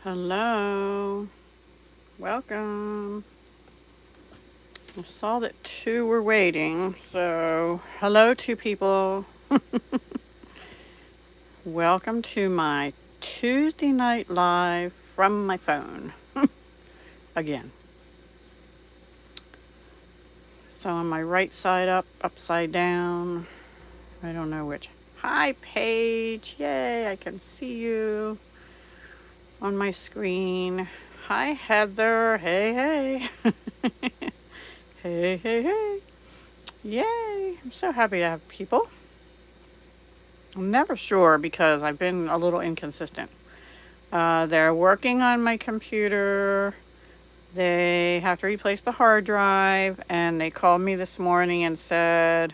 Hello, welcome. I saw that two were waiting, so hello, two people. Welcome to my Tuesday night live from my phone again. So on my right side up, upside down. I don't know which. Hi, Paige. Yay, I can see you on my screen. Hi, Heather. Hey, hey. Hey, hey, hey. Yay. I'm so happy to have people. I'm never sure because I've been a little inconsistent. They're working on my computer. They have to replace the hard drive, and they called me this morning and said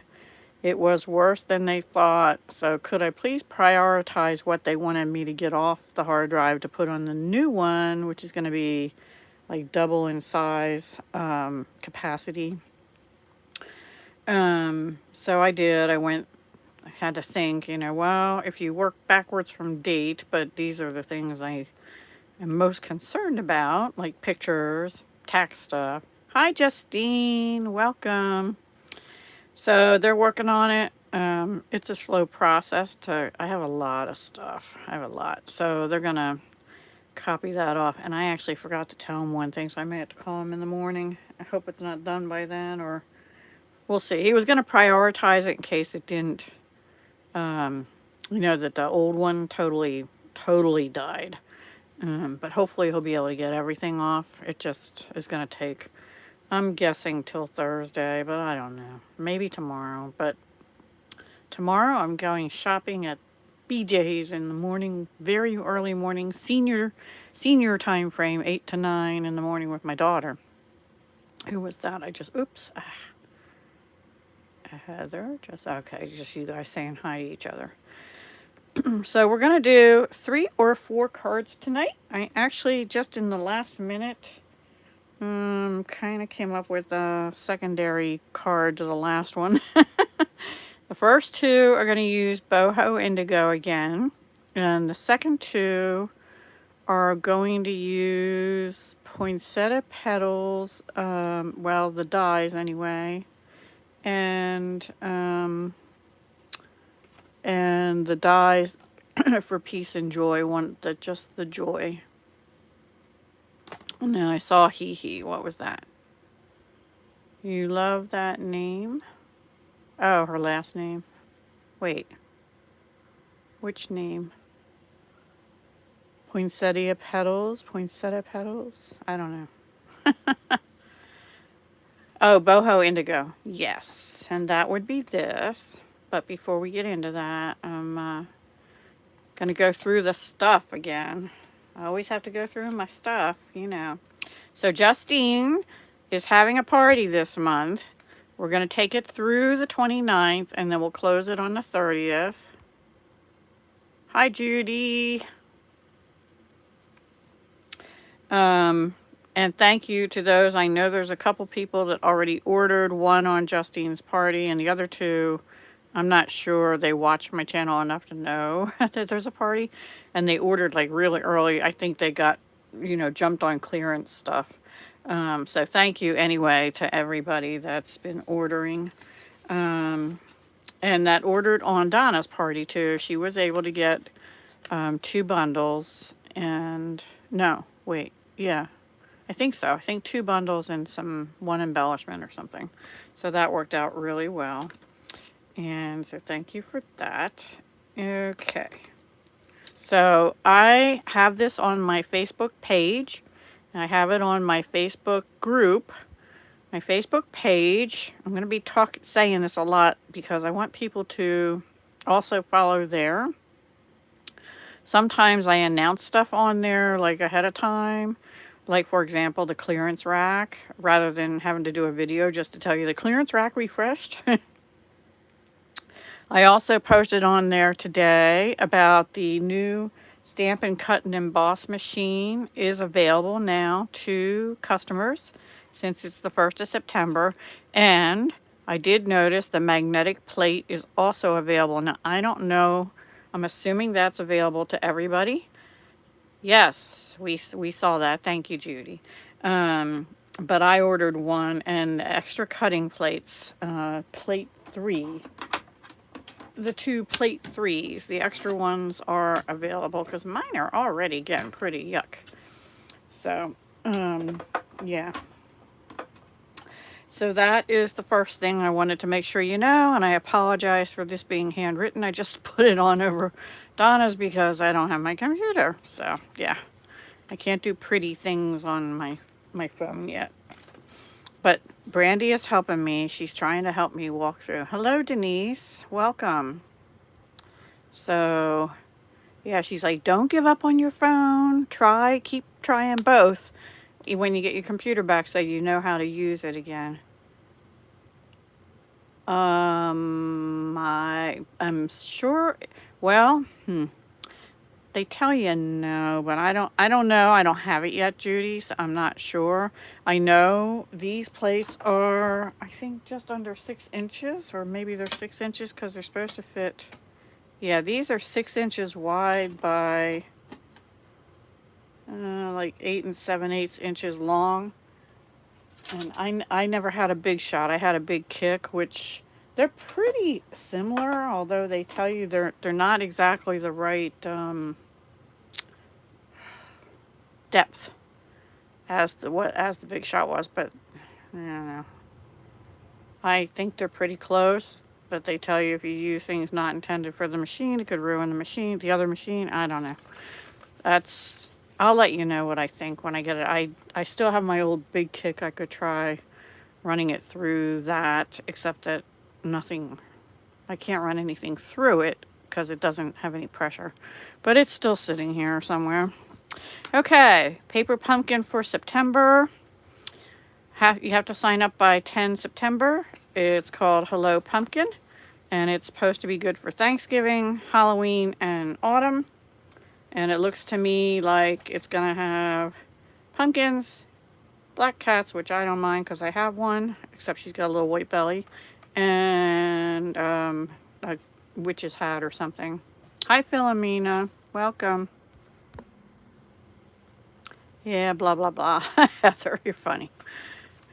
it was worse than they thought. So could I please prioritize what they wanted me to get off the hard drive to put on the new one, which is going to be like double in size, capacity. So I did. I had to think, well, if you work backwards from date, but these are the things I am most concerned about, like pictures, tax stuff. Hi, Justine. Welcome. So they're working on it. It's a slow process I have a lot of stuff. I have a lot. So they're going to copy that off. And I actually forgot to tell him one thing, so I may have to call him in the morning. I hope it's not done by then, or we'll see. He was going to prioritize it in case it didn't. That the old one totally died. But hopefully he'll be able to get everything off. It just is going to take, I'm guessing, till Thursday, but I don't know. Maybe tomorrow. But tomorrow I'm going shopping at BJ's in the morning, very early morning, senior time frame, 8 to 9 in the morning with my daughter. Who was that? Oops. Heather, just you guys saying hi to each other. So we're going to do 3 or 4 cards tonight. I actually, just in the last minute, kind of came up with a secondary card to the last one. The first 2 are going to use Boho Indigo again. And the second 2 are going to use Poinsettia Petals, the dies anyway. And the dies for peace and joy, just the joy. And then I saw Hee. What was that? You love that name? Oh, her last name. Wait. Which name? Poinsettia Petals? I don't know. Oh, Boho Indigo. Yes. And that would be this. But before we get into that, I'm going to go through the stuff again. I always have to go through my stuff, So Justine is having a party this month. We're going to take it through the 29th, and then we'll close it on the 30th. Hi, Judy. And thank you to those. I know there's a couple people that already ordered, one on Justine's party, and the other 2, I'm not sure they watch my channel enough to know that there's a party, and they ordered like really early. I think they got, jumped on clearance stuff. So thank you anyway to everybody that's been ordering. And that ordered on Donna's party too. She was able to get 2 bundles and I think so. I think 2 bundles and one embellishment or something. So that worked out really well. And so thank you for that. Okay. So I have this on my Facebook page. I have it on my Facebook group. My Facebook page. I'm going to be saying this a lot because I want people to also follow there. Sometimes I announce stuff on there like ahead of time. Like, for example, the clearance rack. Rather than having to do a video just to tell you the clearance rack refreshed. I also posted on there today about the new Stamp and Cut and Emboss machine is available now to customers since it's the 1st of September. And I did notice the magnetic plate is also available. Now, I don't know. I'm assuming that's available to everybody. Yes, we saw that. Thank you, Judy. But I ordered one and extra cutting plates, plate 3. The 2 plate 3s, the extra ones are available because mine are already getting pretty yuck. So, yeah. So that is the first thing I wanted to make sure you know, and I apologize for this being handwritten. I just put it on over Donna's because I don't have my computer. So, yeah. I can't do pretty things on my phone yet. But Brandy is helping me. She's trying to help me walk through. Hello, Denise. Welcome. So, yeah, she's like, don't give up on your phone. Keep trying both when you get your computer back so you know how to use it again. I'm sure, well, they tell you no, but I don't know. I don't have it yet, Judy, so I'm not sure. I know these plates are, I think, just under 6 inches, or maybe they're 6 inches because they're supposed to fit. Yeah, these are 6 inches wide by like 8 7/8 inches long. And I never had a big shot. I had a big kick, which they're pretty similar, although they tell you they're not exactly the right depth as the big shot was, but I don't know. I think they're pretty close, but they tell you if you use things not intended for the machine, it could ruin the other machine. I don't know. I'll let you know what I think when I get it. I still have my old big kick. I could try running it through that, except that I can't run anything through it because it doesn't have any pressure. But it's still sitting here somewhere. Okay, Paper Pumpkin for September. You have to sign up by 10 September. It's called Hello Pumpkin, and it's supposed to be good for Thanksgiving, Halloween, and autumn. And it looks to me like it's going to have pumpkins, black cats, which I don't mind because I have one, except she's got a little white belly, and a witch's hat or something. Hi, Philomena. Welcome. Yeah, blah, blah, blah. Heather, you're funny.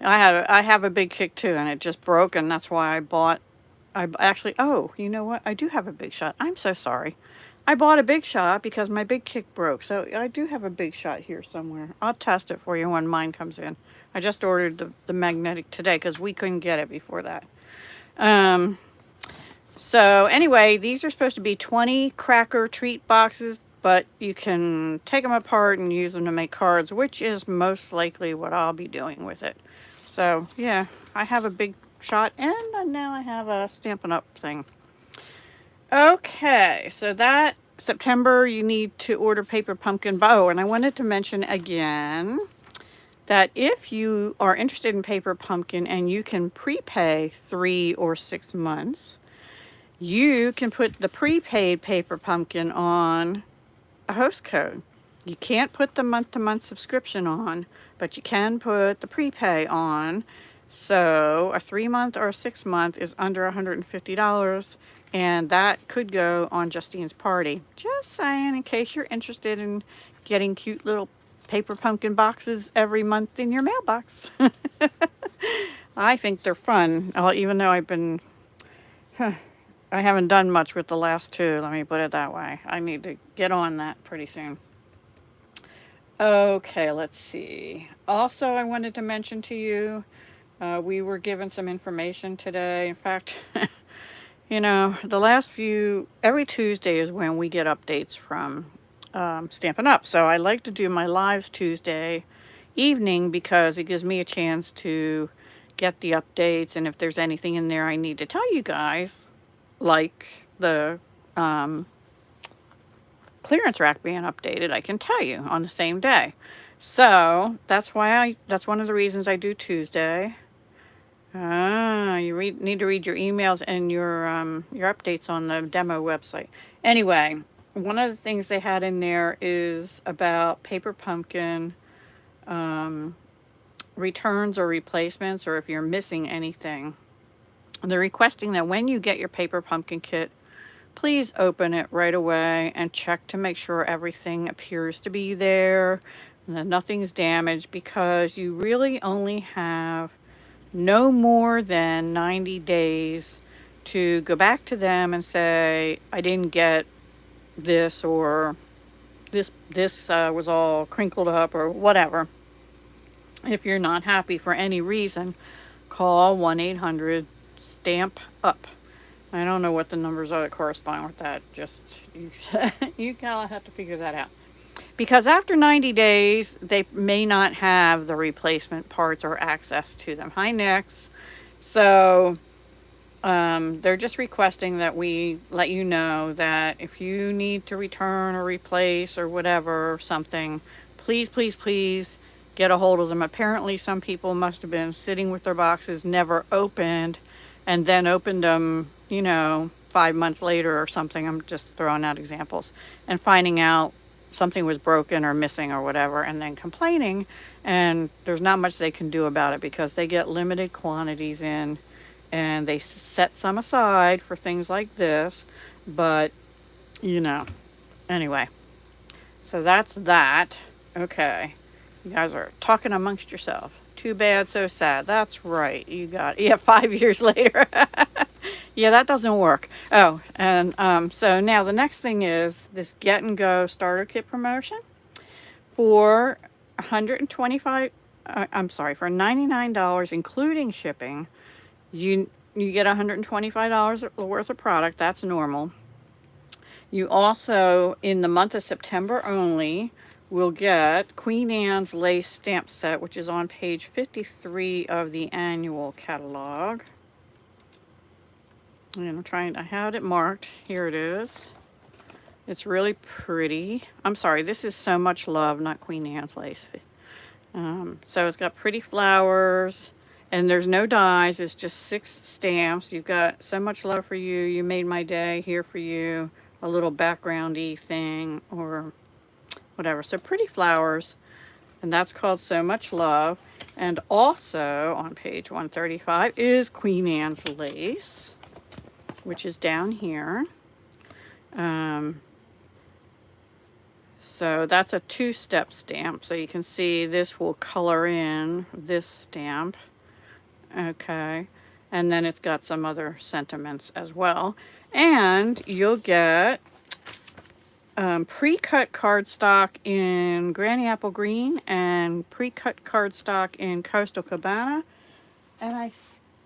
I have a big kick too, and it just broke, and that's why oh, you know what? I do have a big shot. I'm so sorry. I bought a big shot because my big kick broke, so I do have a big shot here somewhere. I'll test it for you when mine comes in. I just ordered the magnetic today because we couldn't get it before that. So anyway, these are supposed to be 20 cracker treat boxes, but you can take them apart and use them to make cards, which is most likely what I'll be doing with it. So yeah, I have a big shot, and now I have a Stampin' Up thing. Okay, so that September you need to order Paper Pumpkin Bow, and I wanted to mention again that if you are interested in Paper Pumpkin and you can prepay 3 or 6 months, you can put the prepaid Paper Pumpkin on a host code. You can't put the month-to-month subscription on, but you can put the prepay on. So a 3-month or a 6-month is under $150, and that could go on Justine's party. Just saying, in case you're interested in getting cute little Paper Pumpkin boxes every month in your mailbox. I think they're fun, even though I haven't done much with the last 2, let me put it that way. I need to get on that pretty soon. Okay, let's see. Also, I wanted to mention to you, we were given some information today. In fact, you know, every Tuesday is when we get updates from Stampin' Up. So I like to do my lives Tuesday evening because it gives me a chance to get the updates, and if there's anything in there I need to tell you guys, like the clearance rack being updated, I can tell you on the same day. So that's one of the reasons I do Tuesday. You need to read your emails and your updates on the demo website. Anyway, one of the things they had in there is about Paper Pumpkin returns or replacements, or if you're missing anything. They're requesting that when you get your Paper Pumpkin kit, please open it right away and check to make sure everything appears to be there and that nothing's damaged, because you really only have no more than 90 days to go back to them and say, I didn't get this, or this was all crinkled up, or whatever. If you're not happy for any reason, call 1-800-STAMP-UP. I don't know what the numbers are that correspond with that. Just, you kind of have to figure that out. Because after 90 days, they may not have the replacement parts or access to them. Hi, Nix. So they're just requesting that we let you know that if you need to return or replace or whatever, something, please, please, please get a hold of them. Apparently, some people must have been sitting with their boxes never opened, and then opened them, 5 months later or something. I'm just throwing out examples, and finding out something was broken or missing or whatever, and then complaining, and there's not much they can do about it because they get limited quantities in, and they set some aside for things like this. But anyway, so that's that. Okay, you guys are talking amongst yourself. Too bad, so sad. That's right, you got it. Yeah, 5 years later. Yeah, that doesn't work. Oh, and so now the next thing is this Get and Go starter kit promotion. For $125, for $99 including shipping, you get $125 worth of product. That's normal. You also, in the month of September only, will get Queen Anne's lace stamp set, which is on page 53 of the annual catalog. And I had it marked. Here it is. It's really pretty. I'm sorry, this is So Much Love, not Queen Anne's lace. So it's got pretty flowers, and there's no dies. It's just 6 stamps. You've got So Much Love for You, You Made My Day, Here for You, a little backgroundy thing, or whatever. So pretty flowers, and that's called So Much Love. And also on page 135 is Queen Anne's lace, which is down here. So that's a 2-step stamp. So you can see this will color in this stamp. Okay. And then it's got some other sentiments as well. And you'll get pre-cut cardstock in Granny Apple Green and pre-cut cardstock in Coastal Cabana. And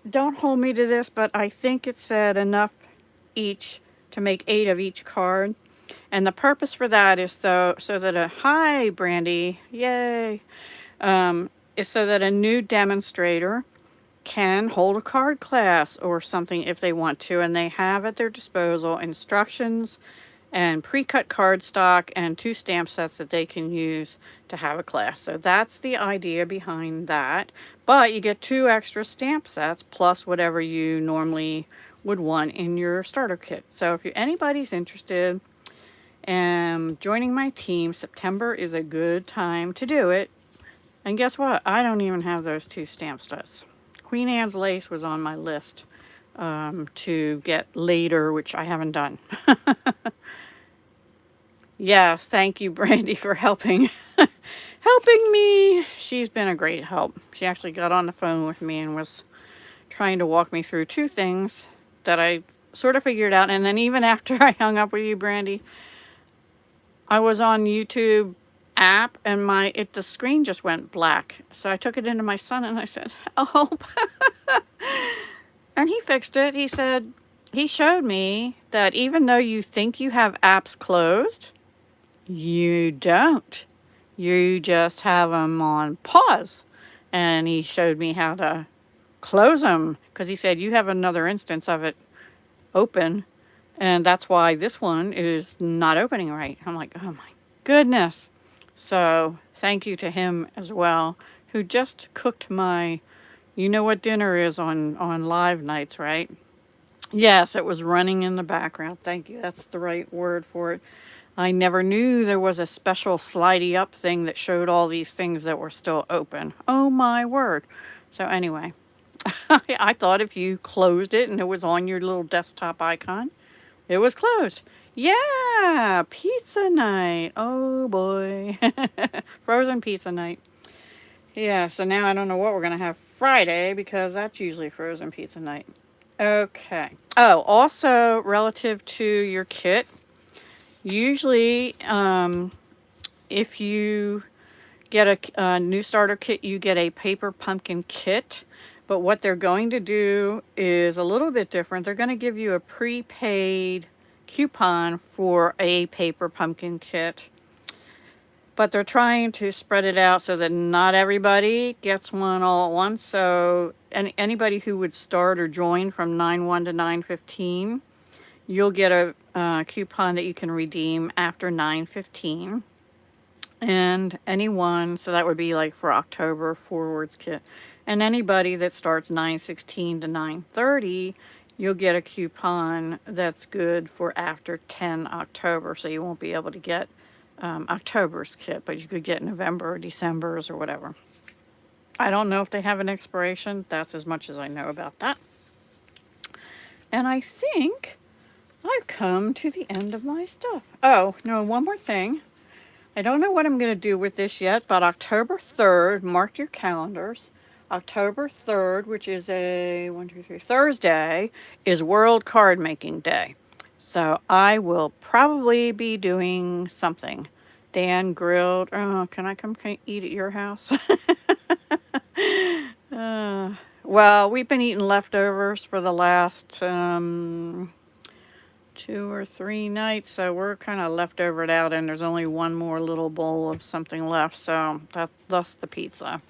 don't hold me to this, but I think it said enough each to make 8 of each card. And the purpose for that is so that hi Brandy, yay, is so that a new demonstrator can hold a card class or something if they want to, and they have at their disposal instructions and pre-cut cardstock and 2 stamp sets that they can use to have a class. So that's the idea behind that. But you get 2 extra stamp sets plus whatever you normally would want in your starter kit. So if anybody's interested in joining my team, September is a good time to do it. And guess what? I don't even have those 2 stamp sets. Queen Anne's lace was on my list to get later, which I haven't done. Yes, thank you, Brandy, for helping me. She's been a great help. She actually got on the phone with me and was trying to walk me through 2 things that I sort of figured out. And then even after I hung up with you, Brandy, I was on YouTube app and the screen just went black. So I took it into my son and I said, help. And he fixed it. He said, he showed me that even though you think you have apps closed, you don't. You just have them on pause. And he showed me how to close them, because he said you have another instance of it open, and that's why this one is not opening right. I'm like, oh my goodness. So thank you to him as well, who just cooked my, you know what dinner is on live nights, right? Yes, it was running in the background. Thank you. That's the right word for it. I never knew there was a special slidey up thing that showed all these things that were still open. Oh my word. So anyway, I thought if you closed it and it was on your little desktop icon, It was closed. Yeah, pizza night. Oh boy. Frozen pizza night. Yeah, so now I don't know what we're going to have Friday because that's usually frozen pizza night. Okay. Oh, also relative to your kit, usually if you get a new starter kit, you get a paper pumpkin kit. But what they're going to do is a little bit different. They're going to give you a prepaid coupon for a paper pumpkin kit. But they're trying to spread it out so that not everybody gets one all at once. So anybody who would start or join from 9/1 to 9/15, you'll get a coupon that you can redeem after 9/15. And anyone, so that would be like for October forwards kit. And anybody that starts 9/16 to 9/30, you'll get a coupon that's good for after 10 October. So you won't be able to get October's kit, but you could get November or December's or whatever. I don't know if they have an expiration. That's as much as I know about that. And I think I've come to the end of my stuff. Oh, no, one more thing. I don't know what I'm going to do with this yet, but October 3rd, mark your calendars. October 3rd, which is a Thursday, is World Card Making Day. So I will probably be doing something. Dan grilled. Oh, can I come eat at your house? Well, we've been eating leftovers for the last 2 or 3 nights, so we're kind of leftovered out, and there's only one more little bowl of something left, so thus the pizza.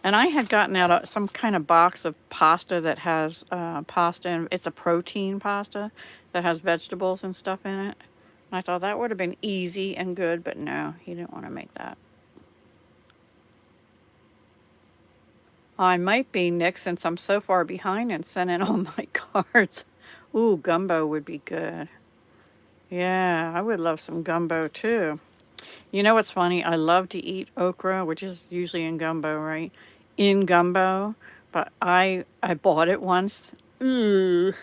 And I had gotten out some kind of box of pasta that has pasta, and it's a protein pasta that has vegetables and stuff in it. And I thought that would have been easy and good, but no, he didn't want to make that. I might be, Nick, since I'm so far behind and sending all my cards. Ooh, gumbo would be good. Yeah, I would love some gumbo too. You know what's funny? I love to eat okra, which is usually in gumbo, right? In gumbo, but I bought it once. Ooh,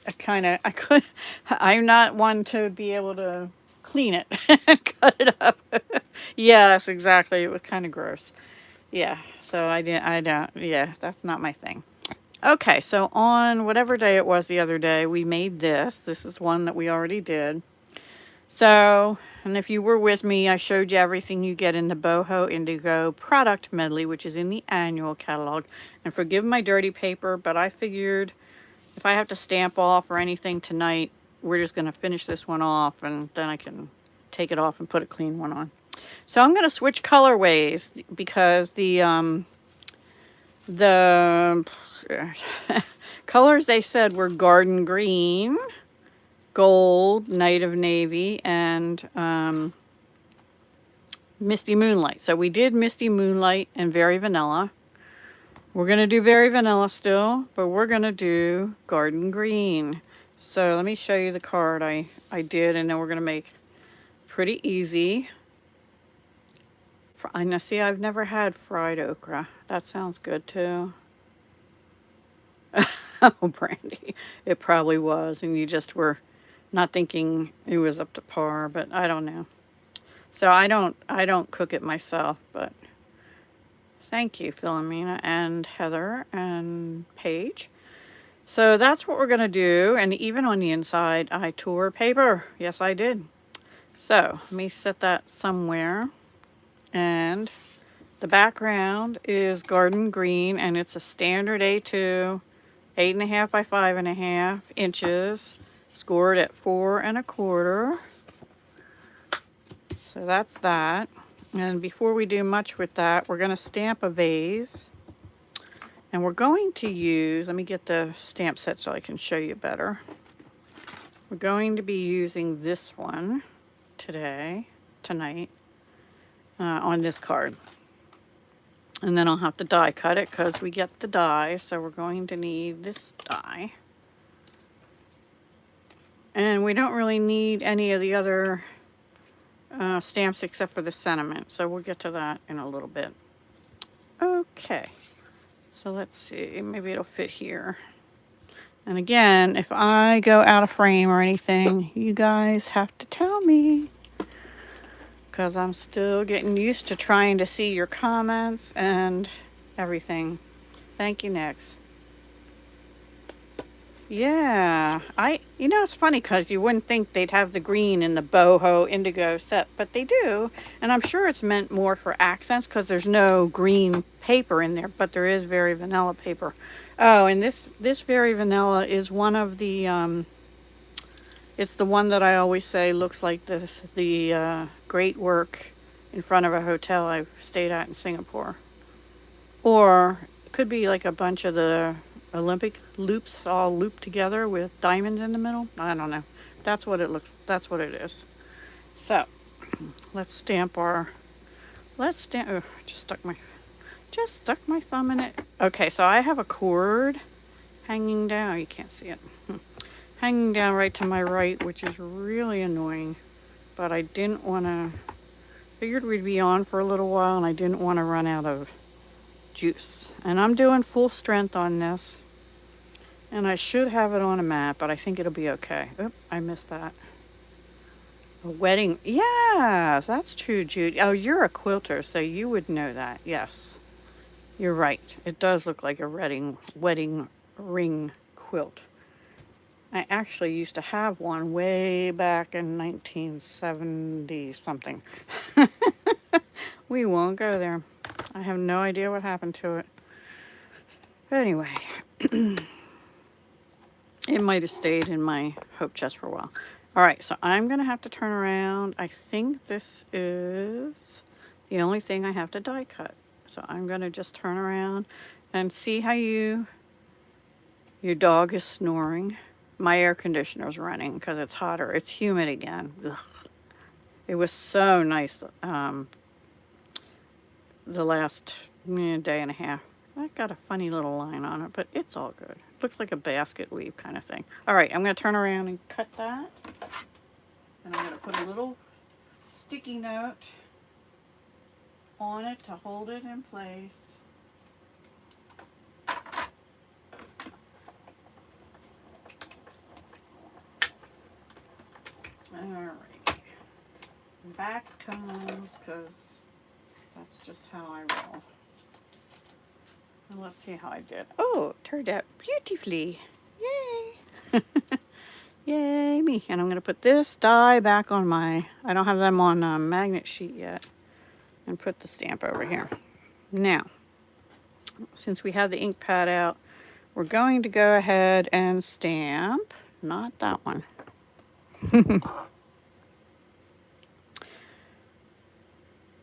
I could. I'm not one to be able to clean it and cut it up. Yes, exactly. It was kind of gross. Yeah, so I don't. Yeah, that's not my thing. Okay, so on whatever day it was the other day, we made this. This is one that we already did. So, and if you were with me, I showed you everything you get in the Boho Indigo product medley, which is in the annual catalog. And forgive my dirty paper, but I figured if I have to stamp off or anything tonight, we're just going to finish this one off, and then I can take it off and put a clean one on. So I'm going to switch colorways because the colors they said were garden green, gold, night of navy, and misty moonlight. So we did misty moonlight and very vanilla. We're going to do very vanilla still, but we're going to do garden green. So let me show you the card I did, and then we're going to make pretty easy. I know, see, I've never had fried okra. That sounds good too. Oh, Brandy, it probably was, and you just were not thinking it was up to par, but I don't know. So I don't cook it myself, but thank you, Philomena and Heather and Paige. So that's what we're going to do, and even on the inside, I tore paper. Yes, I did. So let me set that somewhere. And the background is garden green, and it's a standard A2, 8.5 by 5.5 inches, scored at 4 1/4. So that's that. And before we do much with that, we're going to stamp a vase. And we're going to use, let me get the stamp set so I can show you better. We're going to be using this one tonight, on this card. And then I'll have to die cut it because we get the die. So we're going to need this die. And we don't really need any of the other stamps except for the sentiment. So we'll get to that in a little bit. Okay. So let's see. Maybe it'll fit here. And again, if I go out of frame or anything, you guys have to tell me, because I'm still getting used to trying to see your comments and everything. Thank you, Nix. Yeah, you know, it's funny because you wouldn't think they'd have the green in the Boho Indigo set, but they do. And I'm sure it's meant more for accents because there's no green paper in there, but there is very vanilla paper. Oh, and this very vanilla is one of the, it's the one that I always say looks like the great work in front of a hotel I've stayed at in Singapore. Or it could be like a bunch of the Olympic loops all looped together with diamonds in the middle. I don't know. That's what it looks, that's what it is. So let's stamp our, oh, just stuck my thumb in it. Okay, so I have a cord hanging down. You can't see it. Hanging down right to my right, which is really annoying. But I didn't want to, figured we'd be on for a little while and I didn't want to run out of juice. And I'm doing full strength on this. And I should have it on a mat, but I think it'll be okay. Oop, I missed that. A wedding. Yes, that's true, Judy. Oh, you're a quilter, so you would know that. Yes, you're right. It does look like a wedding ring quilt. I actually used to have one way back in 1970 something. We won't go there. I have no idea what happened to it. Anyway, it might have stayed in my hope chest for a while. All right, so I'm going to have to turn around. I think this is the only thing I have to die cut. So I'm going to just turn around and see how your dog is snoring. My air conditioner's running because it's hotter. It's humid again. Ugh. It was so nice the last day and a half. That got a funny little line on it, but it's all good. Looks like a basket weave kind of thing. All right, I'm going to turn around and cut that. And I'm going to put a little sticky note on it to hold it in place. Alright, back comes, because that's just how I roll. And let's see how I did. Oh, it turned out beautifully. Yay! Yay me. And I'm going to put this die back on I don't have them on a magnet sheet yet, and put the stamp over here. Now, since we have the ink pad out, we're going to go ahead and stamp, not that one.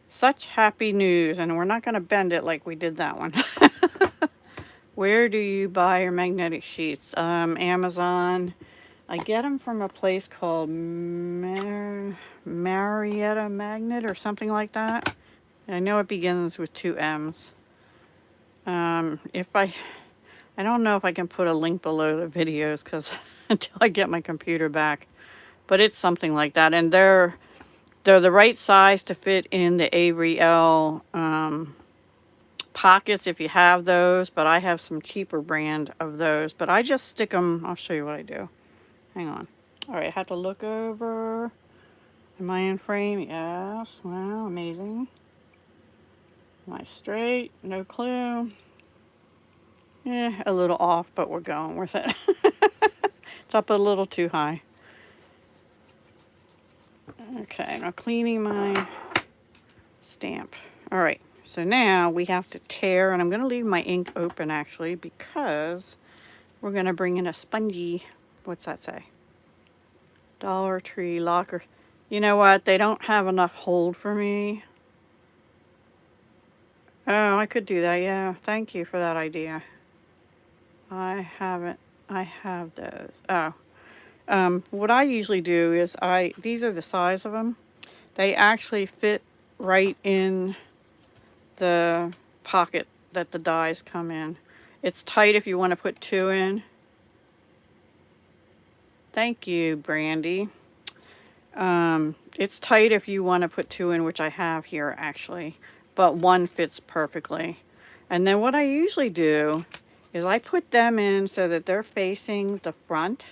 Such happy news, and we're not going to bend it like we did that one. Where do you buy your magnetic sheets? Amazon. I get them from a place called Marietta Magnet or something like that. I know it begins with 2 M's. If I don't know if I can put a link below the videos because until I get my computer back, but it's something like that, and they're the right size to fit in the Avery L pockets if you have those, but I have some cheaper brand of those, but I just stick them. I'll show you what I do. Hang on. All right, I have to look over. Am I in frame? Yes. Wow, amazing. Am I straight? No clue. Yeah, a little off, but we're going with it. It's up a little too high. Okay, now cleaning my stamp. All right, so now we have to tear, and I'm going to leave my ink open actually because we're going to bring in a spongy, what's that say? Dollar Tree locker. You know what? They don't have enough hold for me. Oh, I could do that. Yeah, thank you for that idea. I haven't. I have those. Oh. What I usually do is these are the size of them. They actually fit right in the pocket that the dies come in. It's tight if you want to put 2 in. Thank you, Brandy. It's tight if you want to put 2 in, which I have here actually, but 1 fits perfectly. And then what I usually do is I put them in so that they're facing the front,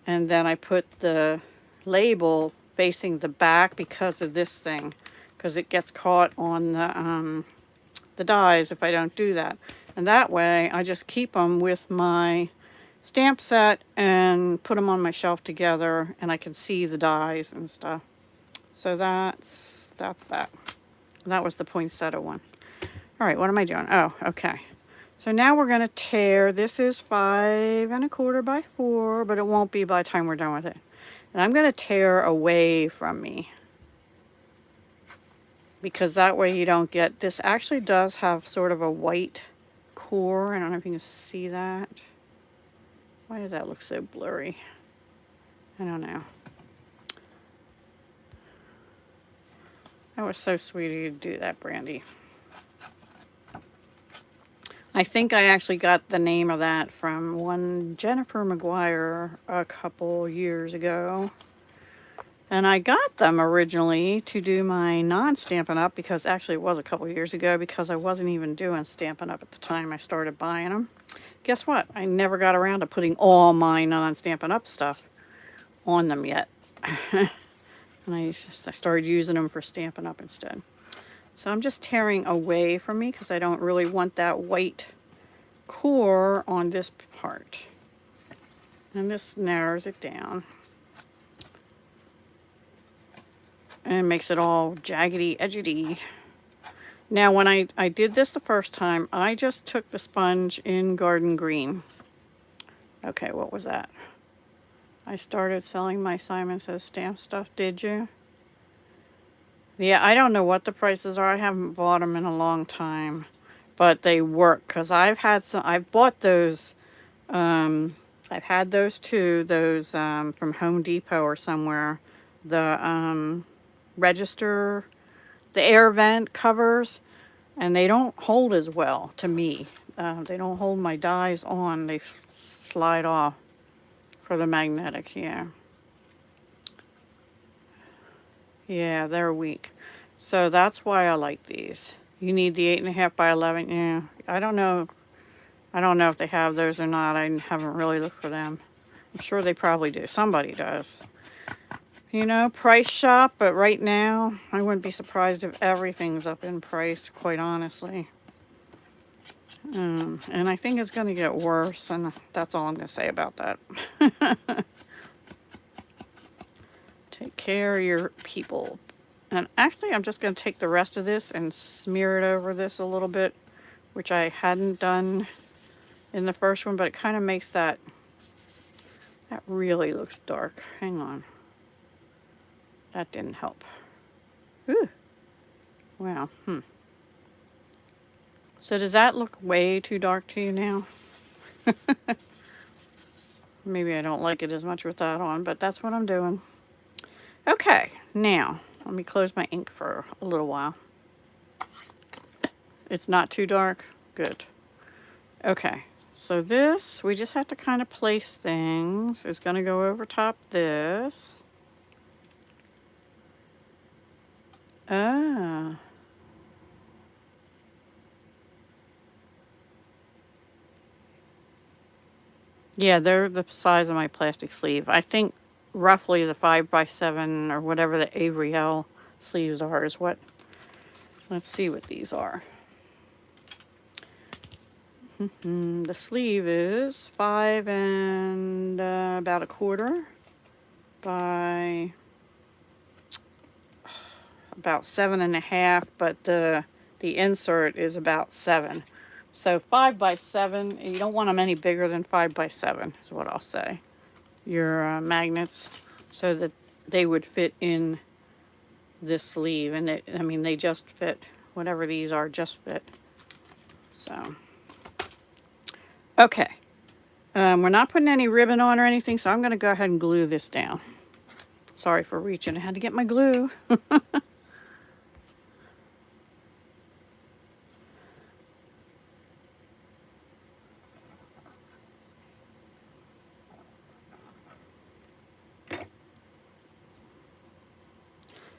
and then I put the label facing the back because of this thing, because it gets caught on the dies if I don't do that. And that way I just keep them with my stamp set and put them on my shelf together, and I can see the dies and stuff. So that's that. That was the poinsettia one. All right, what am I doing? Oh, okay. So now we're going to tear. This is 5 1/4 by 4, but it won't be by the time we're done with it. And I'm going to tear away from me, because that way you don't get, this actually does have sort of a white core. I don't know if you can see that. Why does that look so blurry? I don't know. That was so sweet of you to do that, Brandy. I think I actually got the name of that from one Jennifer McGuire a couple years ago. And I got them originally to do my non-Stampin' Up! Because actually it was a couple years ago, because I wasn't even doing Stampin' Up! At the time I started buying them. Guess what? I never got around to putting all my non-Stampin' Up! Stuff on them yet. And I started using them for Stampin' Up! Instead. So I'm just tearing away from me because I don't really want that white core on this part. And this narrows it down. And makes it all jaggedy, edgedy. Now when I did this the first time, I just took the sponge in Garden Green. Okay, what was that? I started selling my Simon Says stamp stuff, did you? Yeah, I don't know what the prices are. I haven't bought them in a long time, but they work, because I've bought those, I've had those too, those from Home Depot or somewhere, the register, the air vent covers, and they don't hold as well to me. They don't hold my dies on, they slide off for the magnetic, yeah. Yeah, they're weak. So that's why I like these. You need the 8.5 by 11. Yeah, I don't know. I don't know if they have those or not. I haven't really looked for them. I'm sure they probably do. Somebody does. You know, price shop, but right now, I wouldn't be surprised if everything's up in price, quite honestly. And I think it's going to get worse, and that's all I'm going to say about that. Take care of your people. And actually, I'm just going to take the rest of this and smear it over this a little bit, which I hadn't done in the first one, but it kind of makes that really looks dark. Hang on. That didn't help. Ooh. Wow. So does that look way too dark to you now? Maybe I don't like it as much with that on, but that's what I'm doing. Okay, now let me close my ink for a little while. It's not too dark? Good. Okay, so this, we just have to kind of place things. It's going to go over top this. Ah. Yeah, they're the size of my plastic sleeve. I think roughly the 5 by 7 or whatever the Avery L sleeves are is what. Let's see what these are. The sleeve is 5 and about 1/4 by about 7.5, but the insert is about 7. So 5 by 7, you don't want them any bigger than 5 by 7 is what I'll say. Your magnets, so that they would fit in this sleeve. And I mean, they just fit. Whatever these are, just fit. So, okay. We're not putting any ribbon on or anything, so I'm going to go ahead and glue this down. Sorry for reaching. I had to get my glue.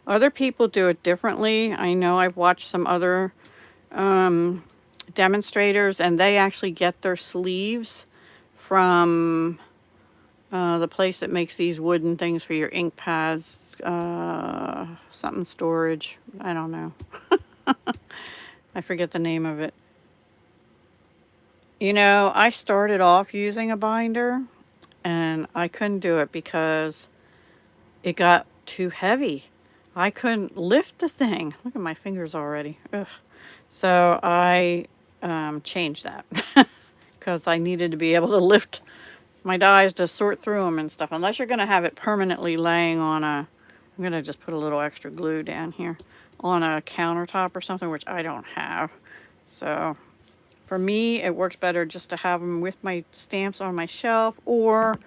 Other people do it differently. I know I've watched some other demonstrators, and they actually get their sleeves from the place that makes these wooden things for your ink pads, something storage. I don't know. I forget the name of it. You know, I started off using a binder and I couldn't do it because it got too heavy. I couldn't lift the thing. Look at my fingers already. Ugh. So I changed that because I needed to be able to lift my dies to sort through them and stuff. Unless you're going to have it permanently laying on a, I'm going to just put a little extra glue down here, on a countertop or something, which I don't have. So for me, it works better just to have them with my stamps on my shelf, or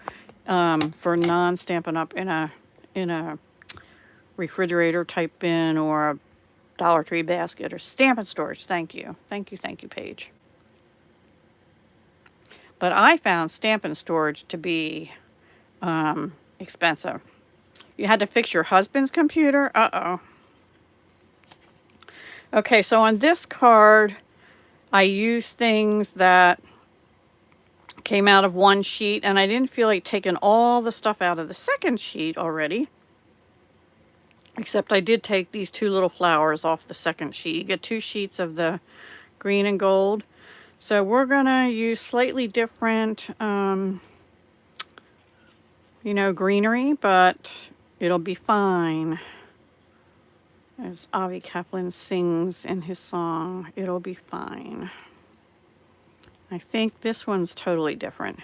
for non-stamping up in a refrigerator type bin or a Dollar Tree basket or stamp and storage. Thank you. Thank you, Paige. But I found stamp and storage to be expensive. You had to fix your husband's computer? Uh-oh. Okay, so on this card, I used things that came out of one sheet, and I didn't feel like taking all the stuff out of the second sheet already. Except I did take these two little flowers off the second sheet. You get 2 sheets of the green and gold. So we're gonna use slightly different, you know, greenery, but it'll be fine. As Avi Kaplan sings in his song, it'll be fine. I think this one's totally different.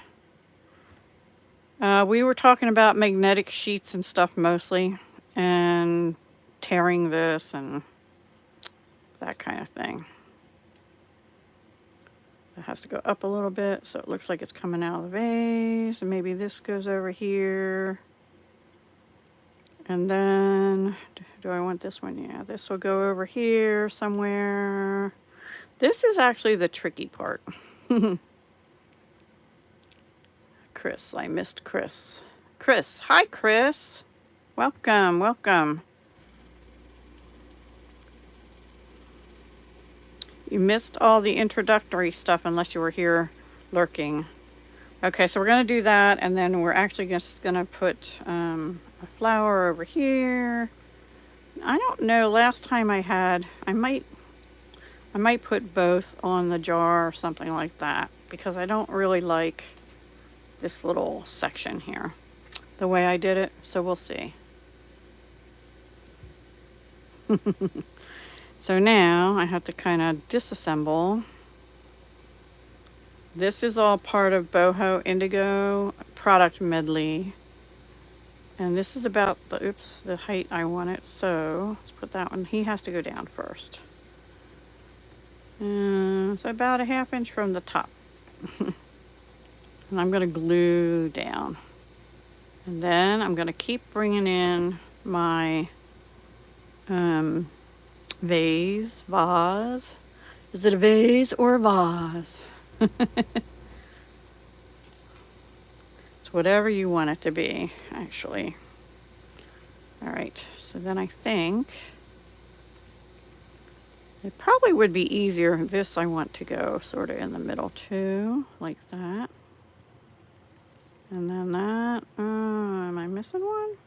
We were talking about magnetic sheets and stuff mostly, and tearing this and that kind of thing. It has to go up a little bit so it looks like it's coming out of the vase, and maybe this goes over here. And then, do I want this one? Yeah, this will go over here somewhere. This is actually the tricky part. Chris, I missed Chris. Chris, hi Chris. Welcome, welcome. You missed all the introductory stuff unless you were here lurking. Okay, so we're going to do that, and then we're actually just going to put a flower over here. I don't know, last time I had, I might put both on the jar or something like that, because I don't really like this little section here, the way I did it, so we'll see. So now I have to kind of disassemble. This is all part of Boho Indigo product medley. And this is about the height I want it. So let's put that one. He has to go down first. So about a 1/2 inch from the top. And I'm going to glue down. And then I'm going to keep bringing in my vase. Is it a vase or a vase? It's whatever you want it to be, actually. All right, so then I think it probably would be easier. This I want to go sort of in the middle too, like that. And then that. Am I missing one?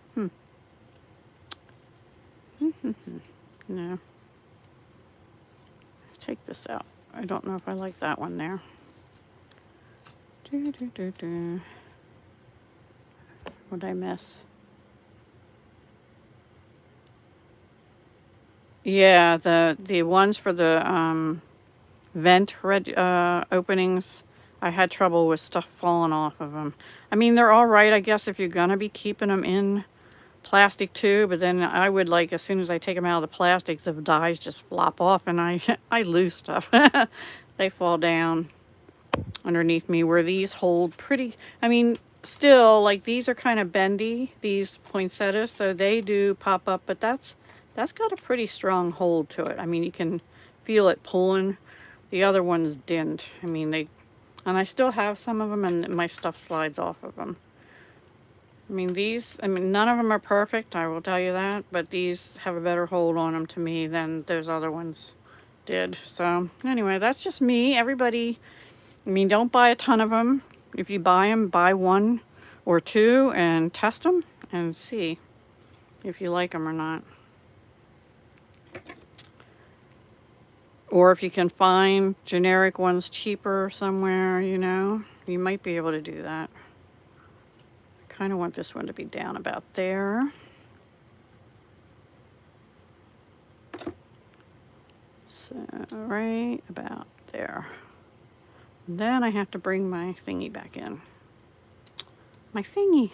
No. Take this out. I don't know if I like that one there. What'd I miss? Yeah, the ones for the vent openings, I had trouble with stuff falling off of them. I mean, they're all right, I guess, if you're gonna be keeping them in plastic too, but then I would, like, as soon as I take them out of the plastic, the dies just flop off, and I lose stuff. They fall down underneath me, where these hold pretty, I mean, still, like, these are kind of bendy, these poinsettias, so they do pop up, but that's got a pretty strong hold to it. I mean, you can feel it pulling. The other ones didn't. I mean, and I still have some of them, and my stuff slides off of them. I mean, none of them are perfect, I will tell you that, but these have a better hold on them to me than those other ones did. So anyway, that's just me. Everybody, I mean, don't buy a ton of them. If you buy them, buy one or two and test them and see if you like them or not. Or if you can find generic ones cheaper somewhere, you know, you might be able to do that. I kind of want this one to be down about there. So right about there. And then I have to bring my thingy back in. My thingy.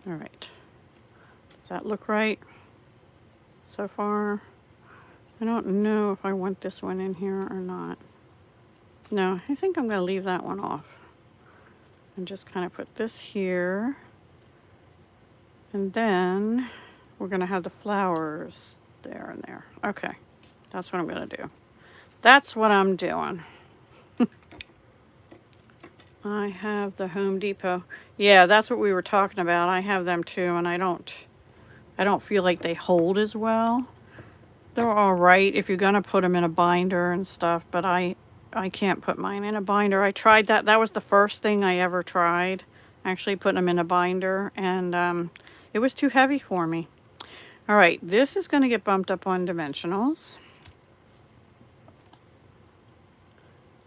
All right. Does that look right so far? I don't know if I want this one in here or not. No, I think I'm going to leave that one off. And just kind of put this here. And then we're going to have the flowers there and there. Okay, that's what I'm going to do. That's what I'm doing. I have the Home Depot. Yeah, that's what we were talking about. I have them too, and I don't feel like they hold as well. They're all right if you're going to put them in a binder and stuff, but I can't put mine in a binder. I tried that. That was the first thing I ever tried, actually putting them in a binder, and it was too heavy for me. All right, this is going to get bumped up on dimensionals.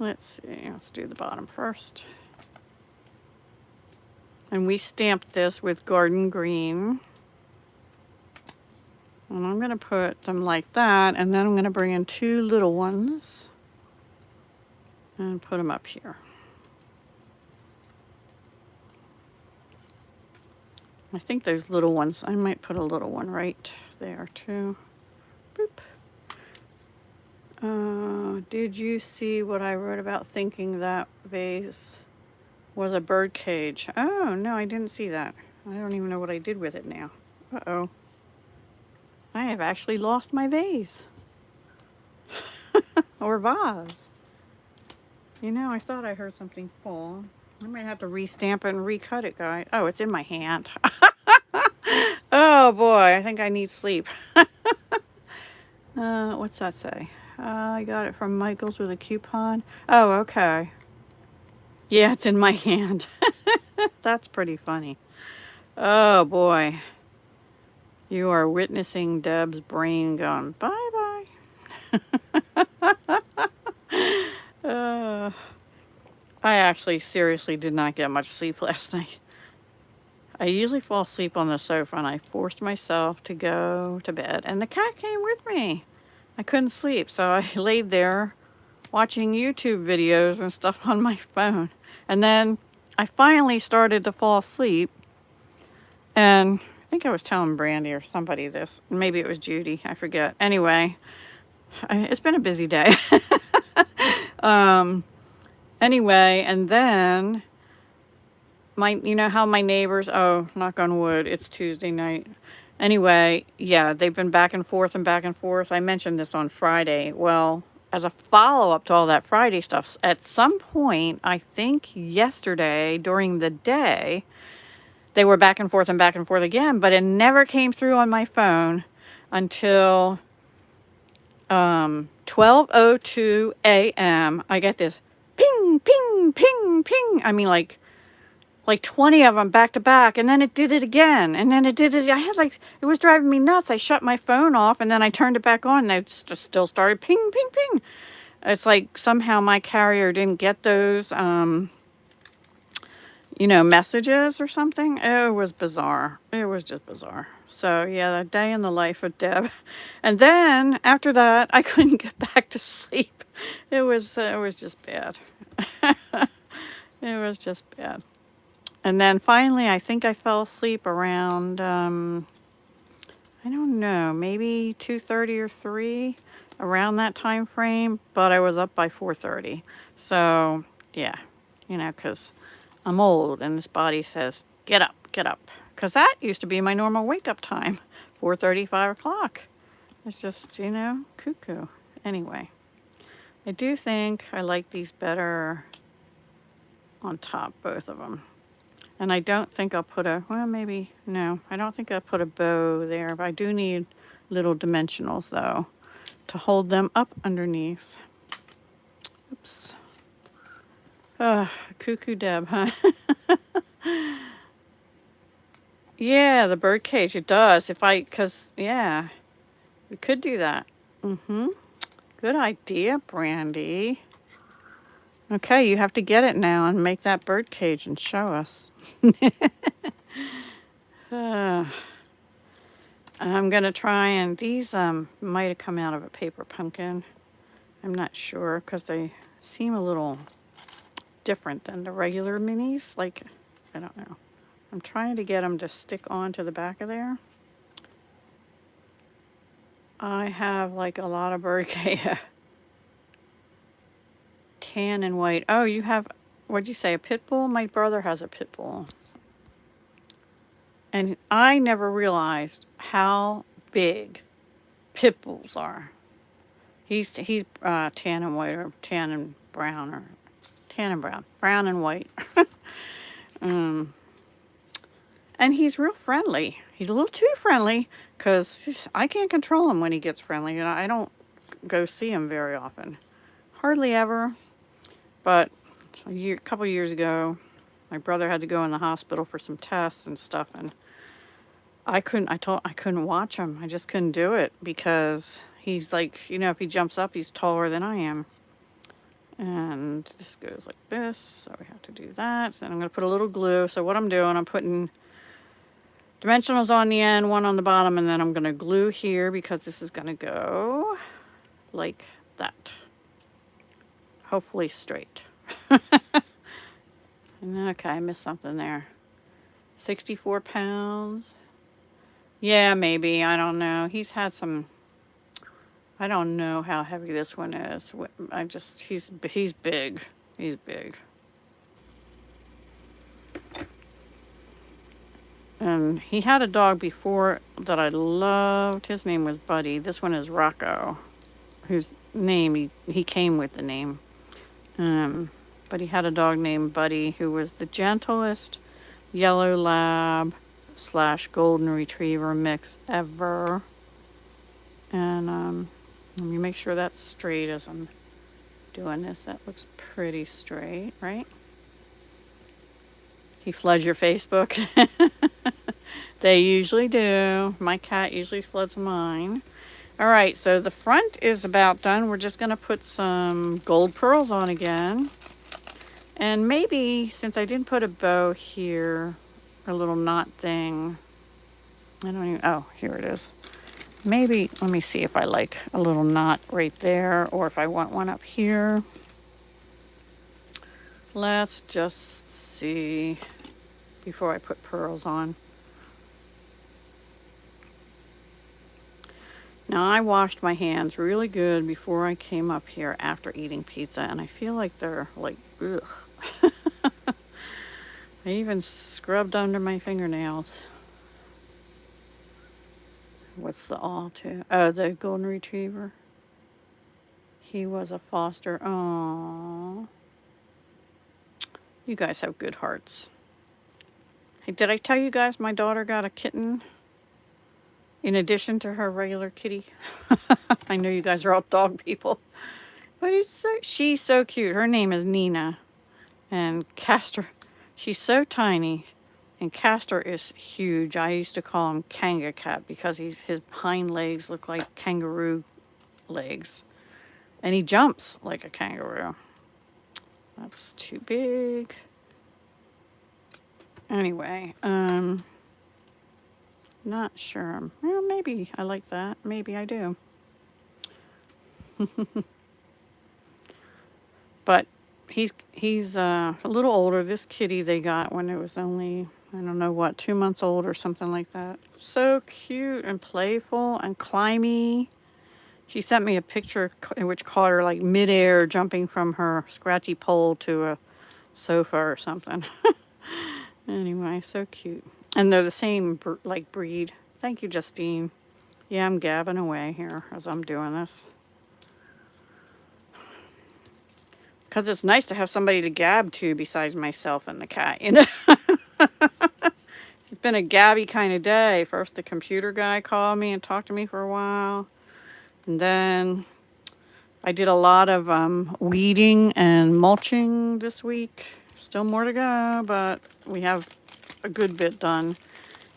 Let's see, let's do the bottom first. And we stamped this with Garden Green. And I'm going to put them like that, and then I'm going to bring in two little ones and put them up here. I think those little ones, I might put a little one right there too. Boop. Did you see what I wrote about thinking that vase was a bird cage? Oh, no, I didn't see that. I don't even know what I did with it now. Uh-oh. I have actually lost my vase. Or vase. You know, I thought I heard something fall. I might have to re-stamp it and recut it, guys. Oh, it's in my hand. Oh, boy, I think I need sleep. What's that say? I got it from Michael's with a coupon. Oh, okay. Yeah, it's in my hand. That's pretty funny. Oh, boy. You are witnessing Deb's brain gone bye-bye. I actually seriously did not get much sleep last night. I usually fall asleep on the sofa, and I forced myself to go to bed. And the cat came with me. I couldn't sleep, so I laid there watching YouTube videos and stuff on my phone. And then I finally started to fall asleep. And I think I was telling Brandy or somebody this. Maybe it was Judy. I forget. Anyway, it's been a busy day. Anyway, and then you know how my neighbors, oh, knock on wood, it's Tuesday night. Anyway, yeah, they've been back and forth and back and forth. I mentioned this on Friday. Well, as a follow-up to all that Friday stuff, at some point, I think yesterday during the day, they were back and forth again, but it never came through on my phone until 12:02 a.m. I get this ping, ping, ping, ping. I mean, like 20 of them back to back, and then it did it again, and then it did it. I had it was driving me nuts. I shut my phone off, and then I turned it back on, and it still started ping, ping, ping. It's like somehow my carrier didn't get those, messages or something. It was bizarre. It was just bizarre. So yeah, that day in the life of Deb. And then after that, I couldn't get back to sleep. It was just bad. It was just bad. And then finally, I think I fell asleep around, I don't know, maybe 2:30 or 3, around that time frame. But I was up by 4:30. So yeah, because I'm old and this body says, get up, get up. Because that used to be my normal wake-up time, 4:30, 5 o'clock. It's just, cuckoo. Anyway, I do think I like these better on top, both of them. And I don't think I'll put a, well, maybe, no, I don't think I'll put a bow there, but I do need little dimensionals though to hold them up underneath. Oops. Cuckoo Deb, huh? Yeah, the bird cage, it does. Because, yeah, we could do that. Good idea, Brandy. Okay, you have to get it now and make that bird cage and show us. I'm going to try, and these might have come out of a paper pumpkin. I'm not sure because they seem a little different than the regular minis. Like, I don't know. I'm trying to get them to stick onto the back of there. I have like a lot of bird cage. Tan and white. Oh, you have, what'd you say, a pit bull? My brother has a pit bull. And I never realized how big pit bulls are. He's tan and white, or tan and brown, or tan and brown, brown and white. And he's real friendly. He's a little too friendly because I can't control him when he gets friendly. And I don't go see him very often. Hardly ever. But a couple years ago, my brother had to go in the hospital for some tests and stuff, and I couldn't watch him. I just couldn't do it because he's like, you know, if he jumps up, he's taller than I am. And this goes like this, so we have to do that. So then I'm going to put a little glue. So what I'm doing, I'm putting dimensionals on the end, one on the bottom, and then I'm going to glue here because this is going to go like that. Hopefully straight. Okay, I missed something there. 64 pounds. Yeah, maybe. I don't know. He's had some, I don't know how heavy this one is. He's big. He's big. And he had a dog before that I loved. His name was Buddy. This one is Rocco, whose name, he came with the name. But he had a dog named Buddy who was the gentlest yellow lab / golden retriever mix ever. And let me make sure that's straight as I'm doing this. That looks pretty straight, right? He floods your Facebook. They usually do. My cat usually floods mine. All right, so the front is about done. We're just going to put some gold pearls on again. And maybe, since I didn't put a bow here, a little knot thing. I don't even, oh, here it is. Maybe, let me see if I like a little knot right there, or if I want one up here. Let's just see before I put pearls on. Now, I washed my hands really good before I came up here after eating pizza, and I feel like they're like, ugh. I even scrubbed under my fingernails. What's the all to? Oh, the golden retriever. He was a foster. Aww. You guys have good hearts. Hey, did I tell you guys my daughter got a kitten? In addition to her regular kitty. I know you guys are all dog people. But she's so cute. Her name is Nina. And Castor, she's so tiny. And Castor is huge. I used to call him Kanga Cat because his hind legs look like kangaroo legs. And he jumps like a kangaroo. That's too big. Anyway, not sure. Well, maybe I like that. Maybe I do. But he's a little older. This kitty they got when it was only, I don't know what, 2 months old or something like that. So cute and playful and climby. She sent me a picture which caught her like midair jumping from her scratchy pole to a sofa or something. Anyway, so cute. And they're the same breed. Thank you, Justine. Yeah, I'm gabbing away here as I'm doing this. Because it's nice to have somebody to gab to besides myself and the cat, you know. It's been a gabby kind of day. First, the computer guy called me and talked to me for a while. And then I did a lot of weeding and mulching this week. Still more to go, but we have a good bit done.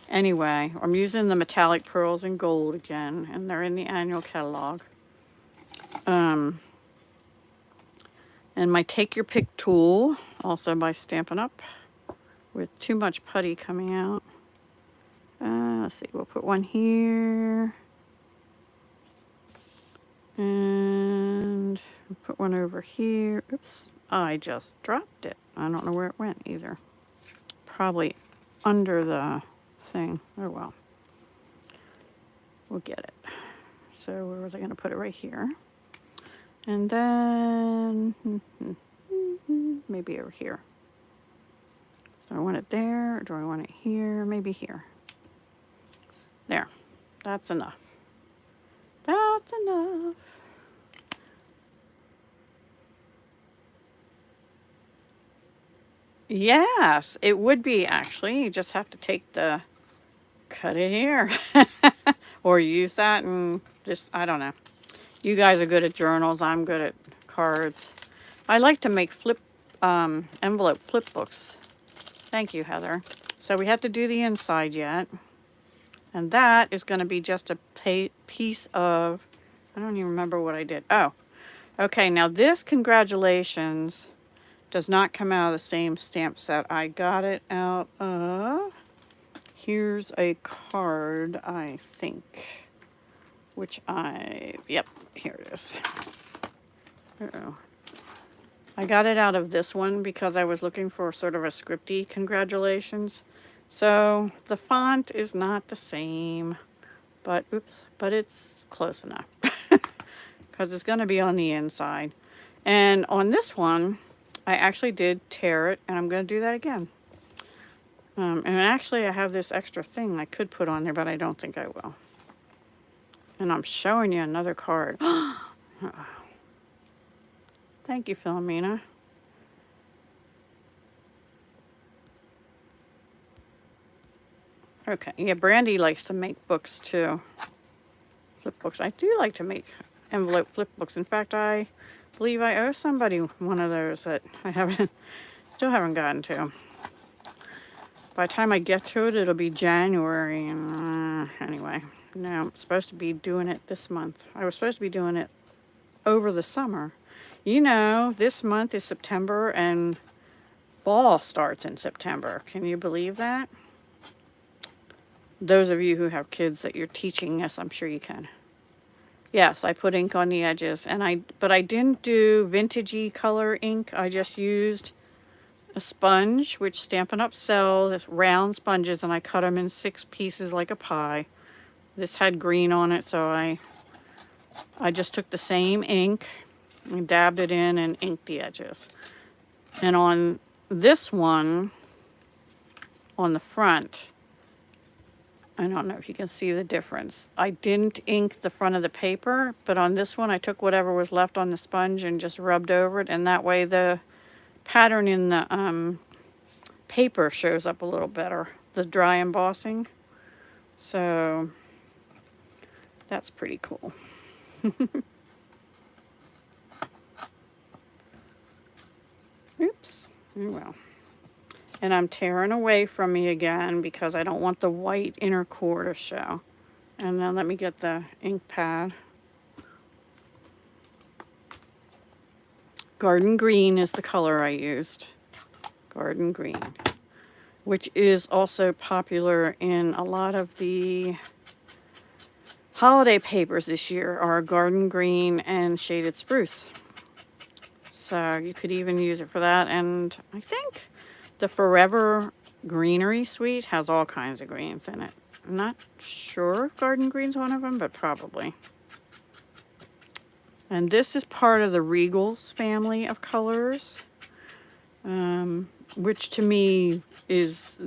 Anyway, I'm using the metallic pearls in gold again, and they're in the annual catalog. And my Take Your Pick tool, also by Stampin' Up, with too much putty coming out. Let's see, we'll put one here. And we'll put one over here. Oops, I just dropped it. I don't know where it went either. Probably under the thing. Oh well. We'll get it. So where was I going to put it? Right here. And then maybe over here. So I want it there, or do I want it here? Maybe here. There. That's enough. That's enough. Yes, it would be actually. You just have to take the, cut it here. Or use that and just, I don't know. You guys are good at journals. I'm good at cards. I like to make envelope flip books. Thank you, Heather. So we have to do the inside yet. And that is going to be just a piece of, I don't even remember what I did. Oh, okay. Now this, congratulations, does not come out of the same stamp set. I got it out of, here's a card, I think, which yep, here it is. Uh-oh. I got it out of this one because I was looking for sort of a scripty congratulations. So the font is not the same, but oops, but it's close enough because it's going to be on the inside. And on this one, I actually did tear it, and I'm going to do that again. And actually, I have this extra thing I could put on there, but I don't think I will. And I'm showing you another card. Thank you, Philomena. Okay, yeah, Brandy likes to make books too. Flip books. I do like to make envelope flip books. In fact, I believe I owe somebody one of those that I still haven't gotten to. By the time I get to it, it'll be January. And anyway, no, I'm supposed to be doing it this month. I was supposed to be doing it over the summer. You know, this month is September and fall starts in September. Can you believe that? Those of you who have kids that you're teaching, yes, I'm sure you can. Yes, I put ink on the edges, but I didn't do vintagey color ink. I just used a sponge, which Stampin' Up sells, round sponges, and I cut them in 6 pieces like a pie. This had green on it, so I just took the same ink and dabbed it in and inked the edges. And on this one, on the front, I don't know if you can see the difference. I didn't ink the front of the paper, but on this one I took whatever was left on the sponge and just rubbed over it, and that way the pattern in the paper shows up a little better, the dry embossing. So that's pretty cool. Oops. Oh well. And I'm tearing away from me again because I don't want the white inner core to show. And then let me get the ink pad. Garden green is the color I used. Garden green. Which is also popular in a lot of the holiday papers this year are garden green and shaded spruce. So you could even use it for that. And I think the Forever Greenery Suite has all kinds of greens in it. I'm not sure if garden green's one of them, but probably. And this is part of the Regals family of colors, which to me is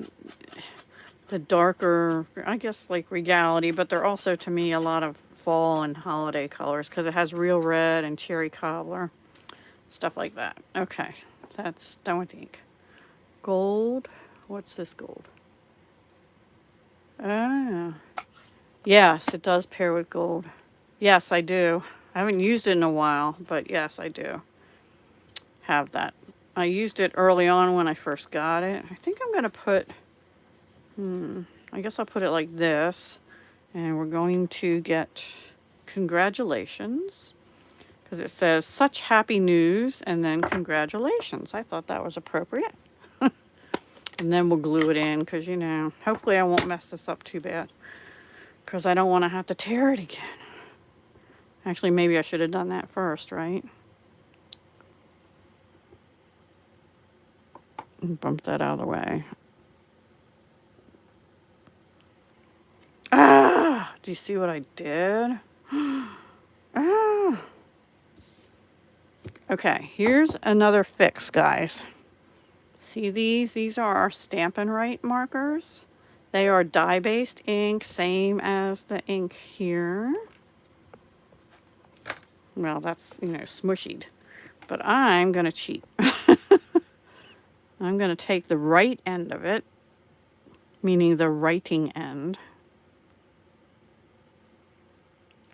the darker, I guess, like Regality, but they're also to me a lot of fall and holiday colors because it has real red and cherry cobbler, stuff like that. Okay, that's done with ink. Gold What's this gold? Ah, yes, it does pair with gold. Yes, I do. I haven't used it in a while, but yes, I do have that. I used it early on when I first got it. I think I'm going to put, I guess I'll put it like this. And we're going to get congratulations, because it says such happy news and then congratulations. I thought that was appropriate. And then we'll glue it in because, you know, hopefully I won't mess this up too bad, because I don't want to have to tear it again. Actually, maybe I should have done that first, right? Bump that out of the way. Ah! Do you see what I did? Ah! Okay, here's another fix, guys. See these? These are our Stampin' Right markers. They are dye-based ink, same as the ink here. Well, that's, you know, smushied. But I'm going to cheat. I'm going to take the right end of it, meaning the writing end,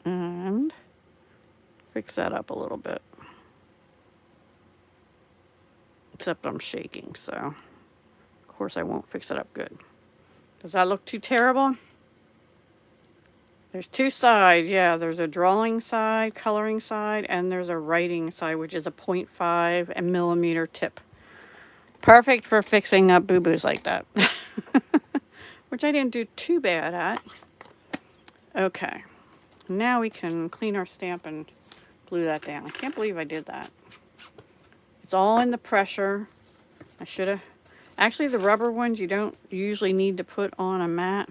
and fix that up a little bit. Except I'm shaking, so of course I won't fix it up good. Does that look too terrible? There's two sides, yeah. There's a drawing side, coloring side, and there's a writing side, which is a 0.5 millimeter tip. Perfect for fixing up boo-boos like that. Which I didn't do too bad at. Okay. Now we can clean our stamp and glue that down. I can't believe I did that. It's all in the pressure. I should have... Actually, the rubber ones you don't usually need to put on a mat.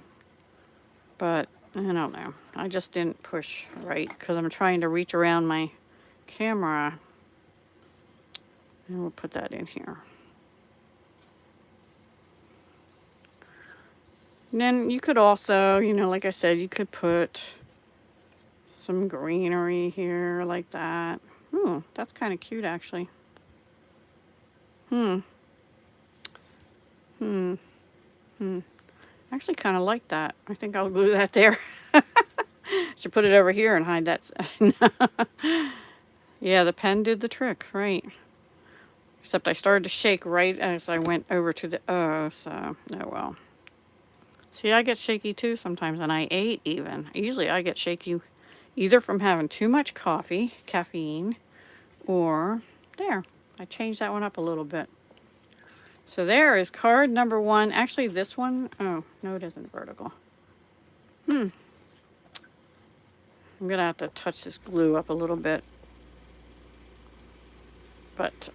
But, I don't know. I just didn't push right because I'm trying to reach around my camera. And we'll put that in here. And then you could also, you know, like I said, you could put some greenery here like that. Ooh, that's kind of cute, actually. Actually kind of like that. I think I'll glue that there. Should put it over here and hide that. Yeah, the pen did the trick, right? Except I started to shake right as I went over to the O, so, oh well. See, I get shaky too sometimes, and I ate even. Usually I get shaky either from having too much coffee, caffeine, or there. I changed that one up a little bit. So there is card number 1. Actually, this one, oh, no, it isn't vertical. I'm going to have to touch this glue up a little bit. But,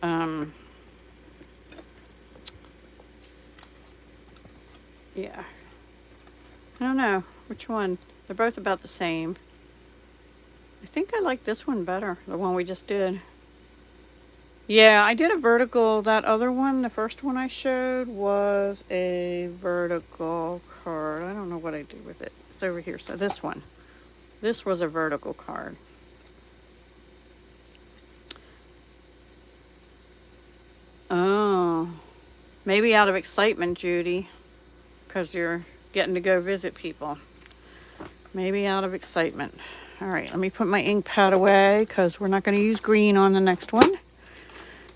yeah. I don't know which one. They're both about the same. I think I like this one better, the one we just did. Yeah, I did a vertical. That other one, the first one I showed, was a vertical card. I don't know what I did with it. It's over here. So this one. This was a vertical card. Oh. Maybe out of excitement, Judy. Because you're getting to go visit people. Maybe out of excitement. All right, let me put my ink pad away because we're not going to use green on the next one.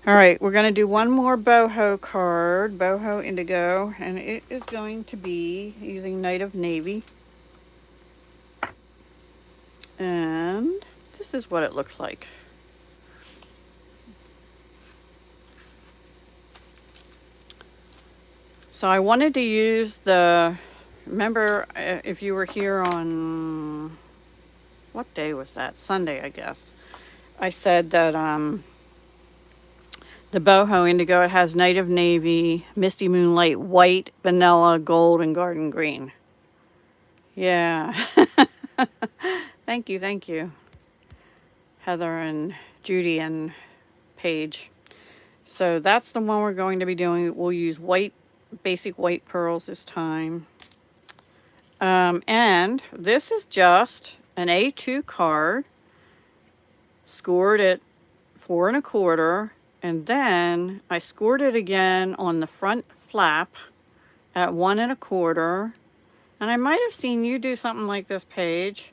All right, we're going to do one more boho card, Boho Indigo, and it is going to be using Night of Navy. And this is what it looks like. So I wanted to use the, remember if you were here on, what day was that? Sunday, I guess. I said that the Boho Indigo, it has Night of Navy, Misty Moonlight, White, Vanilla, Gold, and Garden Green. Yeah. Thank you. Heather and Judy and Paige. So that's the one we're going to be doing. We'll use white, basic white pearls this time. And this is just an A2 card, scored at 4 1/4. And then I scored it again on the front flap at 1 1/4. And I might have seen you do something like this, Paige.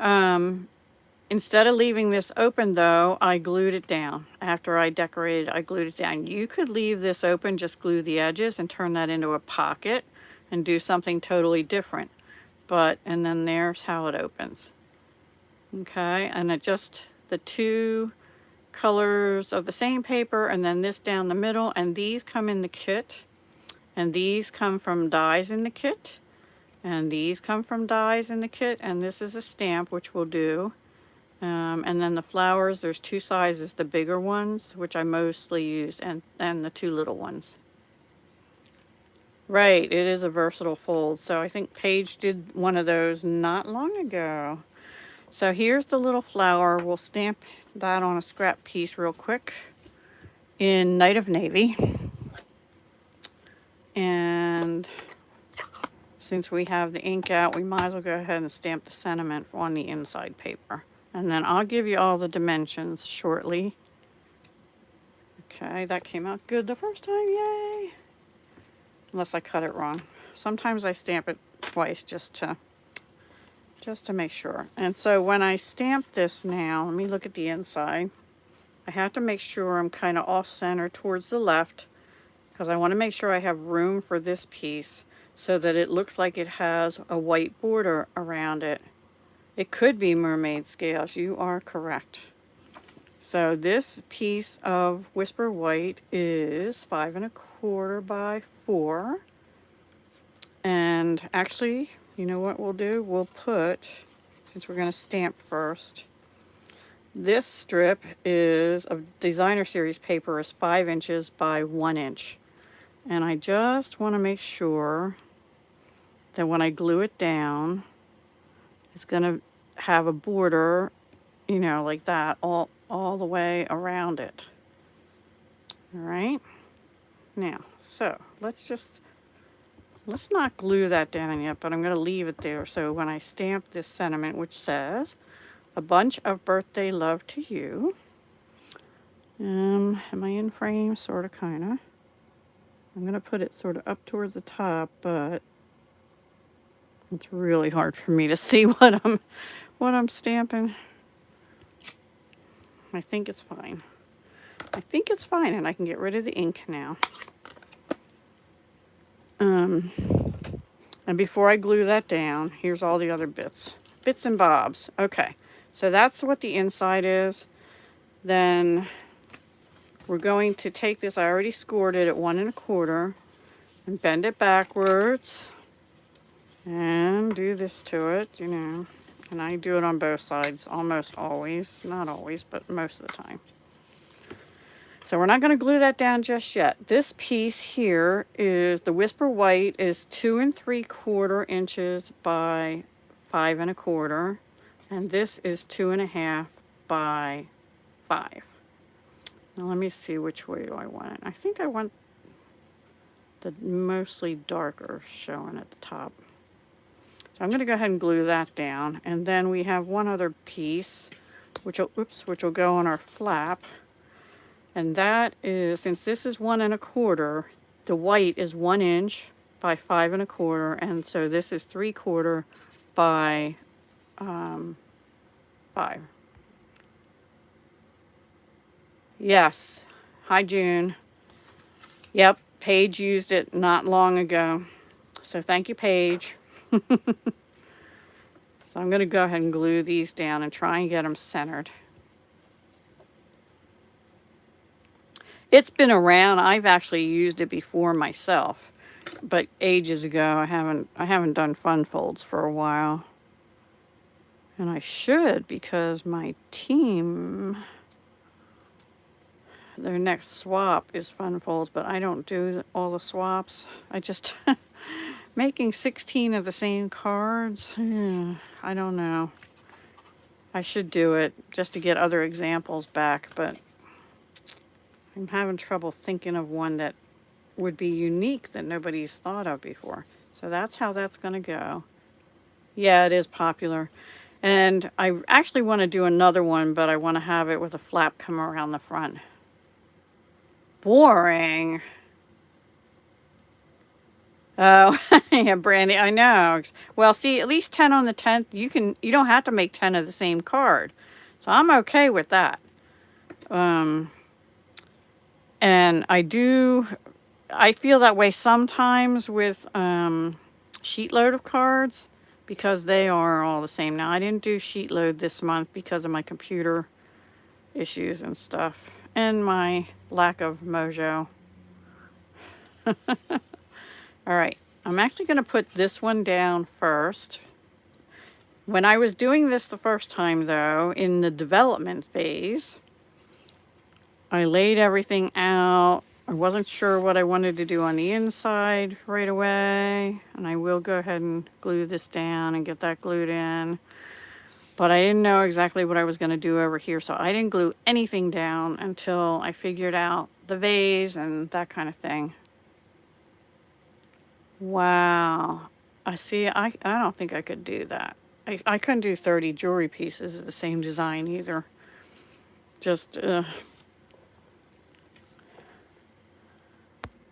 Instead of leaving this open though, I glued it down. After I decorated, I glued it down. You could leave this open, just glue the edges and turn that into a pocket and do something totally different. And then there's how it opens. Okay, and it just, the two colors of the same paper, and then this down the middle, and these come in the kit, and these come from dies in the kit, and these come from dies in the kit, and this is a stamp, which we'll do. And then the flowers, there's two sizes, the bigger ones, which I mostly used, and the two little ones. Right, it is a versatile fold. So I think Paige did one of those not long ago. So here's the little flower. We'll stamp that on a scrap piece real quick in Night of Navy. And since we have the ink out, we might as well go ahead and stamp the sentiment on the inside paper. And then I'll give you all the dimensions shortly. Okay, that came out good the first time, yay! Unless I cut it wrong. Sometimes I stamp it twice just to make sure. And so when I stamp this now, let me look at the inside. I have to make sure I'm kind of off center towards the left, because I want to make sure I have room for this piece so that it looks like it has a white border around it. It could be mermaid scales. You are correct. So this piece of Whisper White is 5 1/4 by 4. And actually, you know what we'll do? We'll put, since we're going to stamp first, this strip is of Designer Series paper is 5 inches by 1 inch. And I just want to make sure that when I glue it down, it's going to have a border, you know, like that all the way around it. All right. Now, so let's not glue that down yet, but I'm going to leave it there. So when I stamp this sentiment, which says, "A bunch of birthday love to you." Am I in frame? Sort of, kind of. I'm going to put it sort of up towards the top, but it's really hard for me to see what I'm stamping. I think it's fine. I think it's fine, and I can get rid of the ink now. And before I glue that down, here's all the other bits and bobs. Okay, so that's what the inside is. Then we're going to take this, I already scored it at 1 1/4, and bend it backwards and do this to it, you know. And I do it on both sides almost always, not always, but most of the time. So we're not going to glue that down just yet. This piece here is, the Whisper White is 2 3/4 inches by 5 1/4, and this is 2 1/2 by 5. Now let me see, which way do I want it. I think I want the mostly darker showing at the top. So I'm going to go ahead and glue that down, and then we have one other piece, which will go on our flap. And that is, since this is 1 1/4, the white is 1 inch by 5 1/4, and so this is 3/4 by 5. Yes. Hi, June. Yep, Paige used it not long ago. So thank you, Paige. So I'm going to go ahead and glue these down and try and get them centered. It's been around. I've actually used it before myself, but ages ago. I haven't done fun folds for a while. And I should, because my team, their next swap is fun folds, but I don't do all the swaps. I just making 16 of the same cards. I don't know. I should do it just to get other examples back, but I'm having trouble thinking of one that would be unique that nobody's thought of before. So that's how that's going to go. Yeah, it is popular. And I actually want to do another one, but I want to have it with a flap come around the front. Boring. Oh, yeah, Brandy, I know. Well, see, at least 10 on the 10th, you don't have to make 10 of the same card. So I'm okay with that. And I feel that way sometimes with sheet load of cards because they are all the same. Now, I didn't do sheet load this month because of my computer issues and stuff and my lack of mojo. All right, I'm actually going to put this one down first. When I was doing this the first time, though, in the development phase, I laid everything out. I wasn't sure what I wanted to do on the inside right away, and I will go ahead and glue this down and get that glued in. But I didn't know exactly what I was going to do over here, so I didn't glue anything down until I figured out the vase and that kind of thing. Wow. I don't think I could do that. I couldn't do 30 jewelry pieces of the same design either. Just,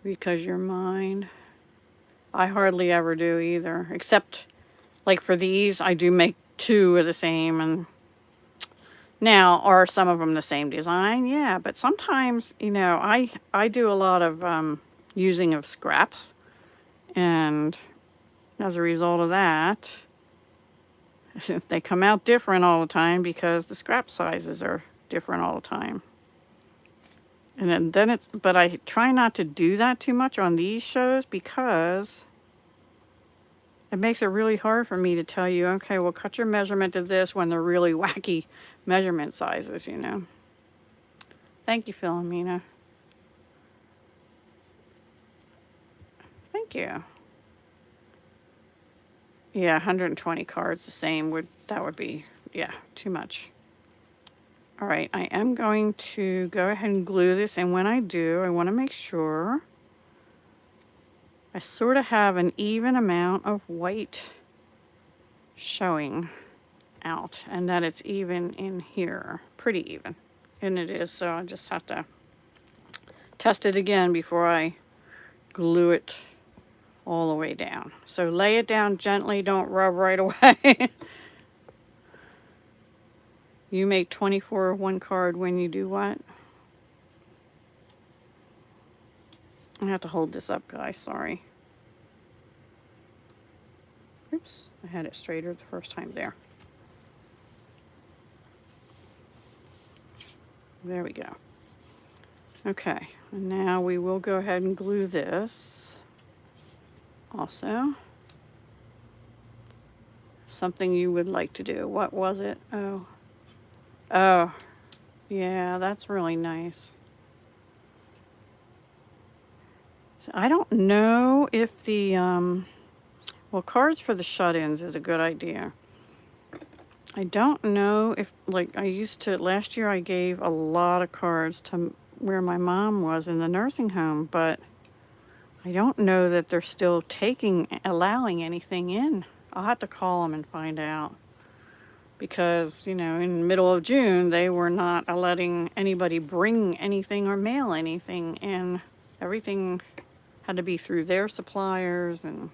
because you're mine. I hardly ever do either, except like for these, I do make 2 of the same. And now, are some of them the same design? Yeah, but sometimes, I do a lot of using of scraps, and as a result of that, they come out different all the time because the scrap sizes are different all the time. And then but I try not to do that too much on these shows because it makes it really hard for me to tell you, okay, well, cut your measurement to this when they're really wacky measurement sizes, Thank you, Philomena. Thank you. Yeah, 120 cards, the same that would be, yeah, too much. All right, I am going to go ahead and glue this, and when I do, I want to make sure I sort of have an even amount of white showing out, and that it's even in here, pretty even. And it is, so I just have to test it again before I glue it all the way down. So lay it down gently, don't rub right away. You make 24 of one card when you do what? I have to hold this up, guys, sorry. Oops, I had it straighter the first time there. There we go. Okay, and now we will go ahead and glue this. Also, something you would like to do. What was it? Oh, yeah, that's really nice. I don't know if the, well, cards for the shut-ins is a good idea. I don't know if, like, last year I gave a lot of cards to where my mom was in the nursing home, but I don't know that they're still allowing anything in. I'll have to call them and find out. Because, in the middle of June, they were not letting anybody bring anything or mail anything in. Everything had to be through their suppliers, and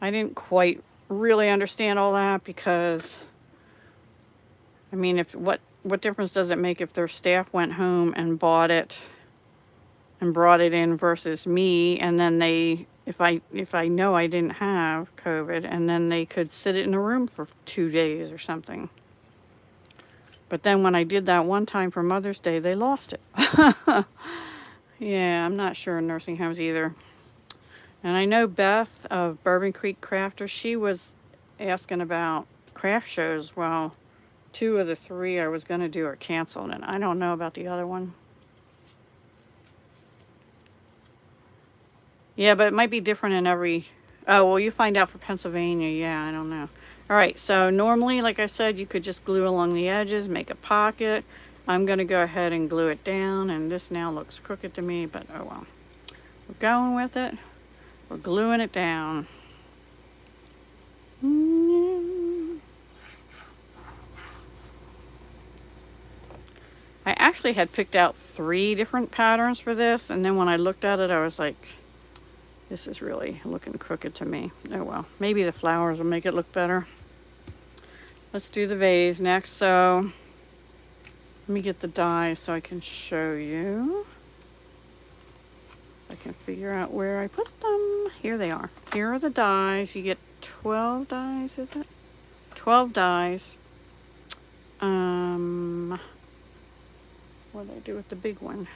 I didn't quite really understand all that because, I mean, what difference does it make if their staff went home and bought it and brought it in versus me, and then if I know I didn't have COVID, and then they could sit it in a room for 2 days or something. But then when I did that one time for Mother's Day, they lost it. Yeah, I'm not sure in nursing homes either. And I know Beth of Bourbon Creek Crafter, she was asking about craft shows. Well, 2 of the 3 I was going to do are canceled, and I don't know about the other one. Yeah, but it might be different in every... Oh, well, you find out for Pennsylvania. Yeah, I don't know. All right, so normally, like I said, you could just glue along the edges, make a pocket. I'm going to go ahead and glue it down, and this now looks crooked to me, but oh well. We're going with it. We're gluing it down. I actually had picked out 3 different patterns for this, and then when I looked at it, I was like, This is really looking crooked to me. Oh well, maybe the flowers will make it look better. Let's do the vase next. So let me get the dies so I can show you. I can figure out where I put them. Here they are. Here are the dies. You get 12 dies, is it? 12 dies. What did I do with the big one?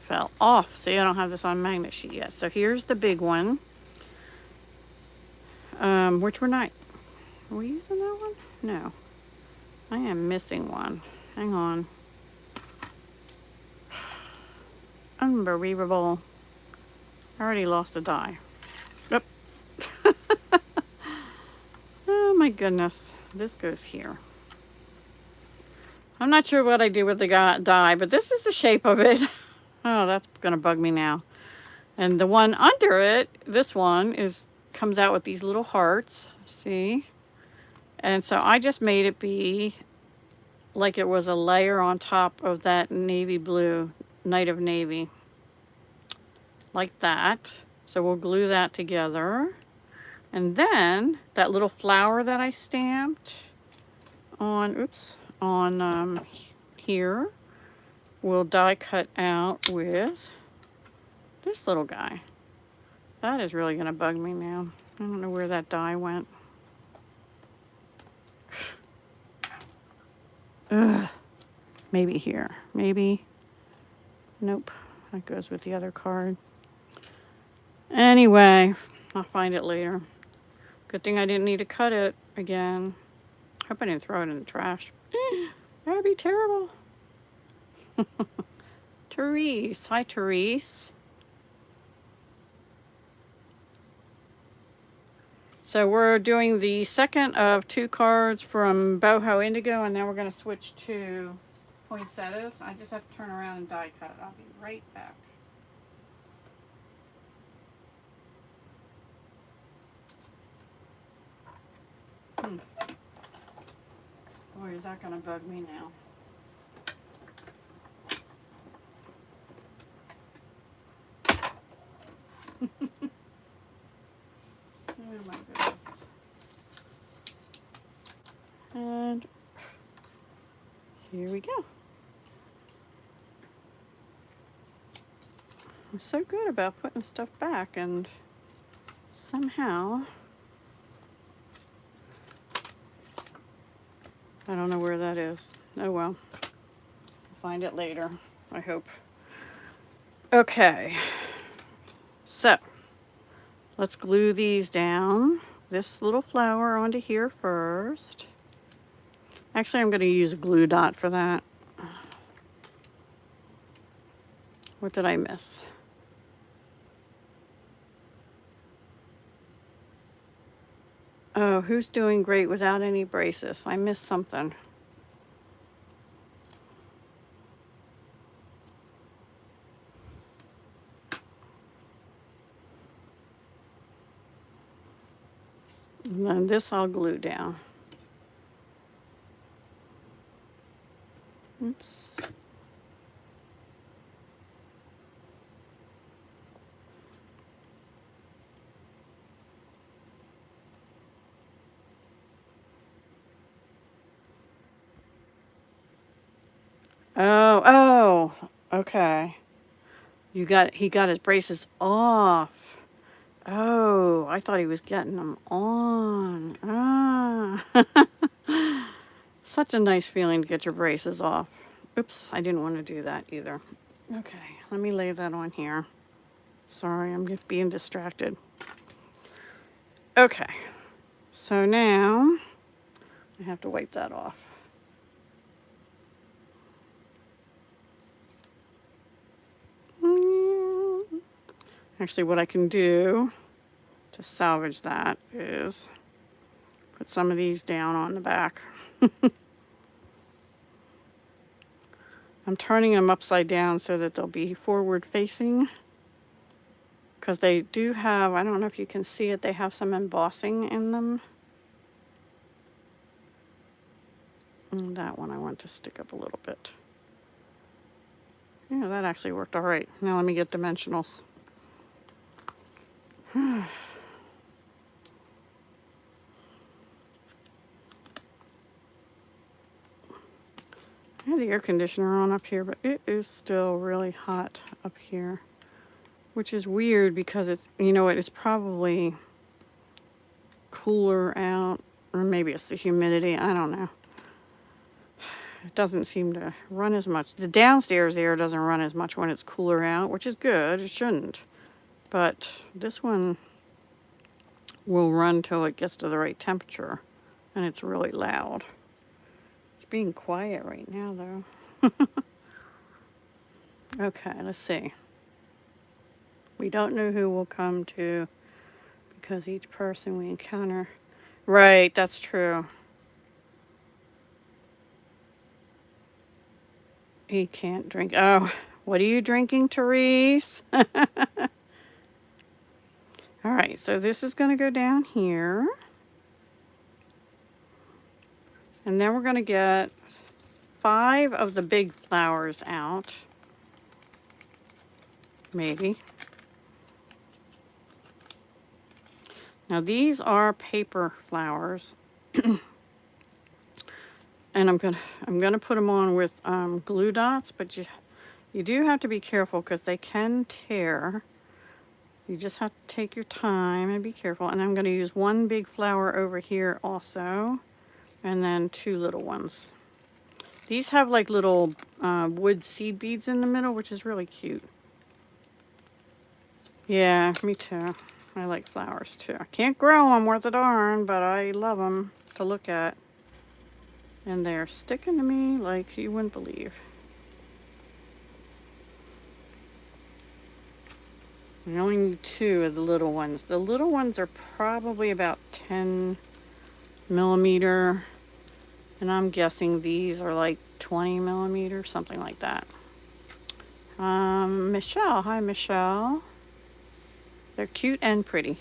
Fell off. See, I don't have this on magnet sheet yet. So here's the big one. Which we're not. Are we using that one? No. I am missing one. Hang on. Unbelievable. I already lost a die. Yep. Oh my goodness. This goes here. I'm not sure what I did with the die, but this is the shape of it. Oh, that's gonna bug me now. And the one under it, this one, comes out with these little hearts. See? And so I just made it be like it was a layer on top of that navy blue, Night of Navy. Like that. So we'll glue that together. And then that little flower that I stamped on, here, we'll die cut out with this little guy. That is really going to bug me now. I don't know where that die went. Ugh. Maybe here. Maybe. Nope. That goes with the other card. Anyway, I'll find it later. Good thing I didn't need to cut it again. Hope I didn't throw it in the trash. That would be terrible. Therese. Hi, Therese. So we're doing the second of 2 cards from Boho Indigo, and now we're going to switch to poinsettias. I just have to turn around and die cut it. I'll be right back. Boy, is that going to bug me now. Oh my goodness. And here we go. I'm so good about putting stuff back, and somehow I don't know where that is. Oh well. I'll find it later, I hope. Okay. So let's glue these down. This little flower onto here first. Actually, I'm going to use a glue dot for that. What did I miss? Oh, who's doing great without any braces? I missed something. And then this I'll glue down. Oops. Oh, okay. He got his braces off. Oh, I thought he was getting them on. Ah. Such a nice feeling to get your braces off. Oops, I didn't want to do that either. Okay, let me lay that on here. Sorry, I'm just being distracted. Okay, so now I have to wipe that off. Actually, what I can do to salvage that is put some of these down on the back. I'm turning them upside down so that they'll be forward facing, because they do have, I don't know if you can see it, they have some embossing in them. And that one I want to stick up a little bit. Yeah, that actually worked all right. Now let me get dimensionals. I had the air conditioner on up here, but it is still really hot up here, which is weird because it's, you know, it's probably cooler out, or maybe it's the humidity. I don't know. It doesn't seem to run as much. The downstairs air doesn't run as much when it's cooler out, which is good. It shouldn't. But this one will run till it gets to the right temperature, and it's really loud. It's being quiet right now, though. Okay, let's see. We don't know who we'll come to because each person we encounter... Right, that's true. He can't drink. Oh, what are you drinking, Therese? All right, so this is going to go down here. And then we're going to get 5 of the big flowers out. Maybe. Now these are paper flowers. And I'm gonna put them on with glue dots, but you do have to be careful because they can tear. You just have to take your time and be careful. And I'm gonna use 1 big flower over here also, and then 2 little ones. These have like little wood seed beads in the middle, which is really cute. Yeah, me too. I like flowers too. I can't grow them worth a darn, but I love them to look at. And they're sticking to me like you wouldn't believe. I only need 2 of the little ones. The little ones are probably about 10 millimeter. And I'm guessing these are like 20 millimeters, something like that. Michelle. Hi, Michelle. They're cute and pretty.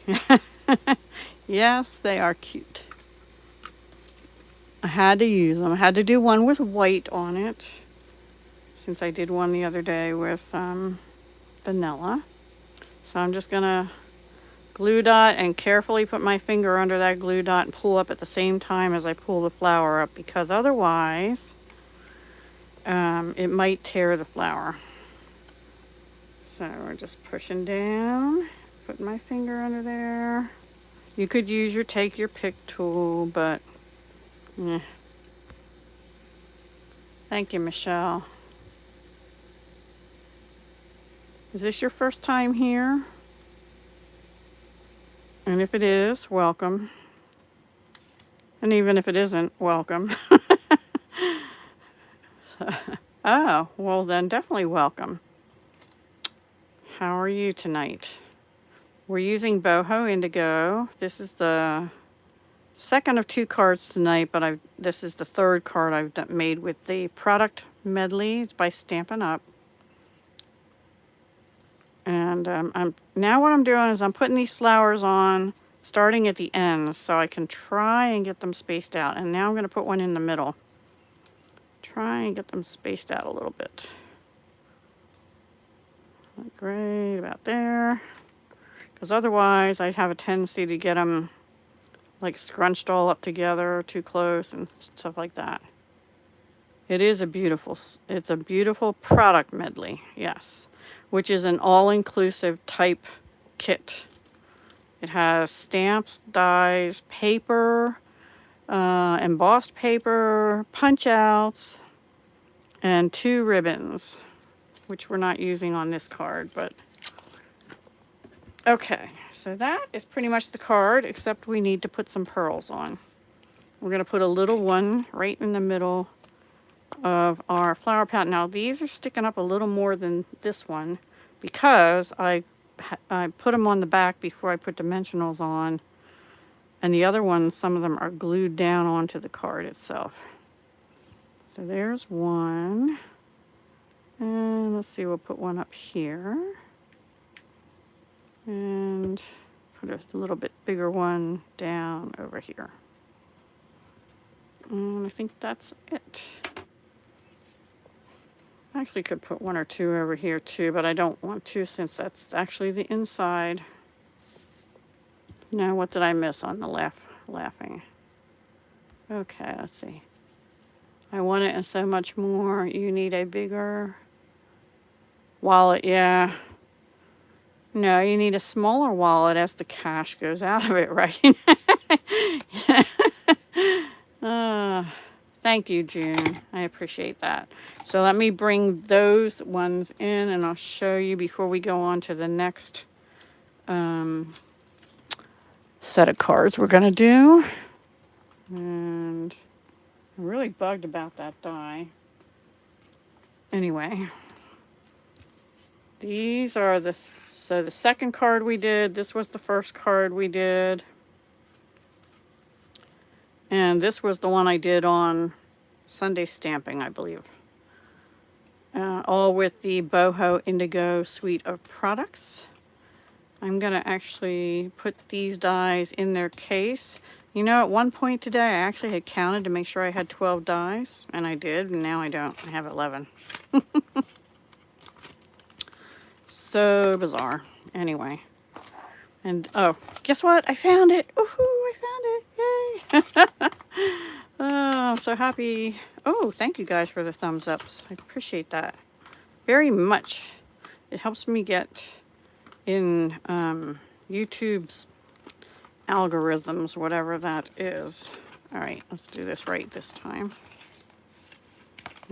Yes, they are cute. I had to use them. I had to do one with white on it, since I did one the other day with vanilla. So I'm just gonna glue dot and carefully put my finger under that glue dot and pull up at the same time as I pull the flower up, because otherwise it might tear the flower. So we're just pushing down, putting my finger under there. You could use your take your pick tool, but yeah. Thank you, Michelle. Is this your first time here? And if it is, welcome. And even if it isn't, welcome. Oh, well then definitely welcome. How are you tonight? We're using Boho Indigo. This is the second of 2 cards tonight, but this is the 3rd card I've made with the product medley. It's by Stampin' Up. And now what I'm doing is I'm putting these flowers on starting at the ends so I can try and get them spaced out. And now I'm going to put one in the middle. Try and get them spaced out a little bit. Great, about there. Because otherwise I'd have a tendency to get them like scrunched all up together, too close and stuff like that. It's a beautiful product medley, yes, which is an all-inclusive type kit. It has stamps, dies, paper, embossed paper, punch outs, and 2 ribbons, which we're not using on this card, but okay, so that is pretty much the card, except we need to put some pearls on. We're going to put a little one right in the middle of our flower pattern. Now these are sticking up a little more than this one because I put them on the back before I put dimensionals on, and the other ones, some of them are glued down onto the card itself. So there's one, and let's see, we'll put one up here. And put a little bit bigger one down over here. And I think that's it. I actually could put 1 or 2 over here too, but I don't want to since that's actually the inside. Now, what did I miss on the laughing? Okay, let's see. I want it in so much more. You need a bigger wallet. Yeah. No, you need a smaller wallet as the cash goes out of it, right? Thank you, June. I appreciate that. So let me bring those ones in and I'll show you before we go on to the next set of cards we're going to do. And I'm really bugged about that die. Anyway, these are so the second card we did, this was the first card we did. And this was the one I did on Sunday stamping, I believe. All with the Boho Indigo suite of products. I'm going to actually put these dies in their case. You know, at one point today, I actually had counted to make sure I had 12 dies, and I did, and now I don't. I have 11. So bizarre. Anyway. And, oh, guess what? I found it. Ooh, I found it. Yay. Oh, I'm so happy. Oh, thank you guys for the thumbs ups. I appreciate that very much. It helps me get in YouTube's algorithms, whatever that is. All right, let's do this right this time.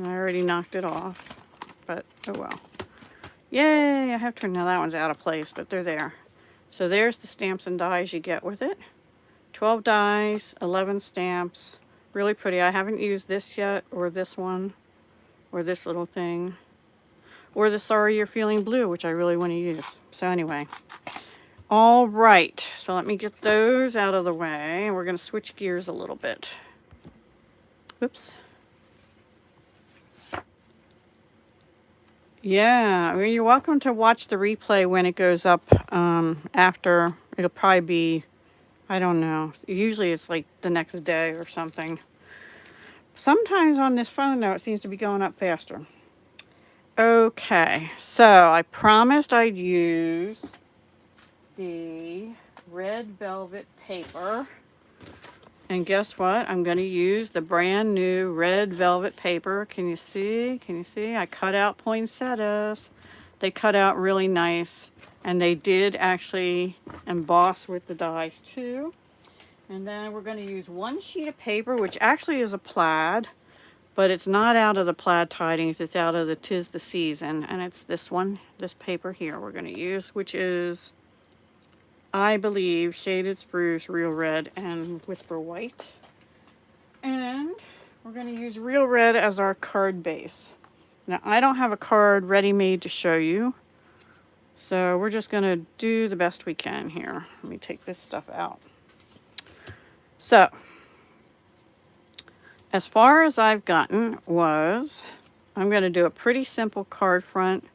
I already knocked it off, but oh well. Yay, I have to, now that one's out of place, but they're there. So there's the stamps and dies you get with it. 12 dies, 11 stamps. Really pretty. I haven't used this yet, or this one, or this little thing, or the Sorry You're Feeling Blue, which I really want to use. So anyway. All right, so let me get those out of the way, and we're going to switch gears a little bit. Oops. Yeah, I mean, you're welcome to watch the replay when it goes up after. It'll probably be, I don't know, usually it's like the next day or something. Sometimes on this phone, though, it seems to be going up faster. Okay, so I promised I'd use the red velvet paper. And guess what? I'm going to use the brand new red velvet paper. Can you see? Can you see? I cut out poinsettias. They cut out really nice. And they did actually emboss with the dies too. And then we're going to use one sheet of paper, which actually is a plaid. But it's not out of the plaid tidings. It's out of the 'Tis the Season. And it's this one, this paper here we're going to use, which is, I believe, Shaded Spruce, Real Red, and Whisper White. And we're going to use Real Red as our card base. Now, I don't have a card ready-made to show you, so we're just going to do the best we can here. Let me take this stuff out. So, as far as I've gotten was, I'm going to do a pretty simple card front.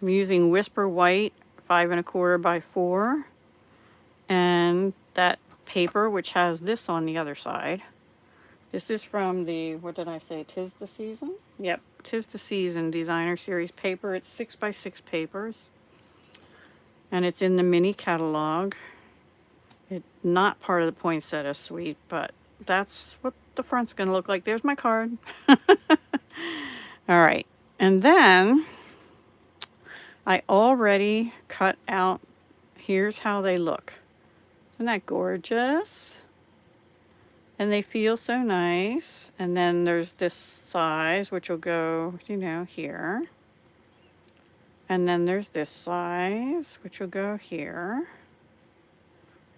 I'm using Whisper White, 5 1/4 by 4. And that paper, which has this on the other side. This is from the, what did I say, 'Tis the Season? Yep, 'Tis the Season Designer Series paper. It's 6 by 6 papers. And it's in the mini catalog. It's not part of the Poinsettia suite, but that's what the front's going to look like. There's my card. All right. And then I already cut out, here's how they look. Isn't that gorgeous? And they feel so nice. And then there's this size, which will go, you know, here. And then there's this size, which will go here.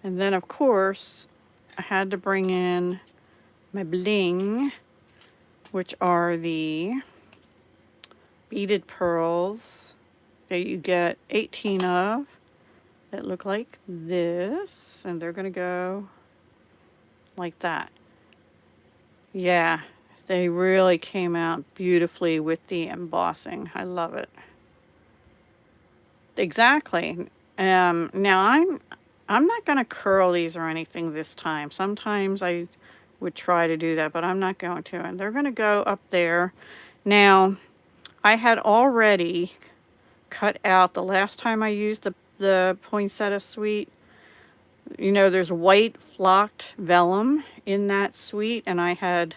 And then, of course, I had to bring in my bling, which are the beaded pearls that you get 18 of. That look like this, and they're going to go like that. Yeah, they really came out beautifully with the embossing. I love it. Exactly. Now I'm not going to curl these or anything this time. Sometimes I would try to do that, but I'm not going to. And they're going to go up there. Now, I had already cut out the last time I used the poinsettia suite. You know, there's white flocked vellum in that suite, and I had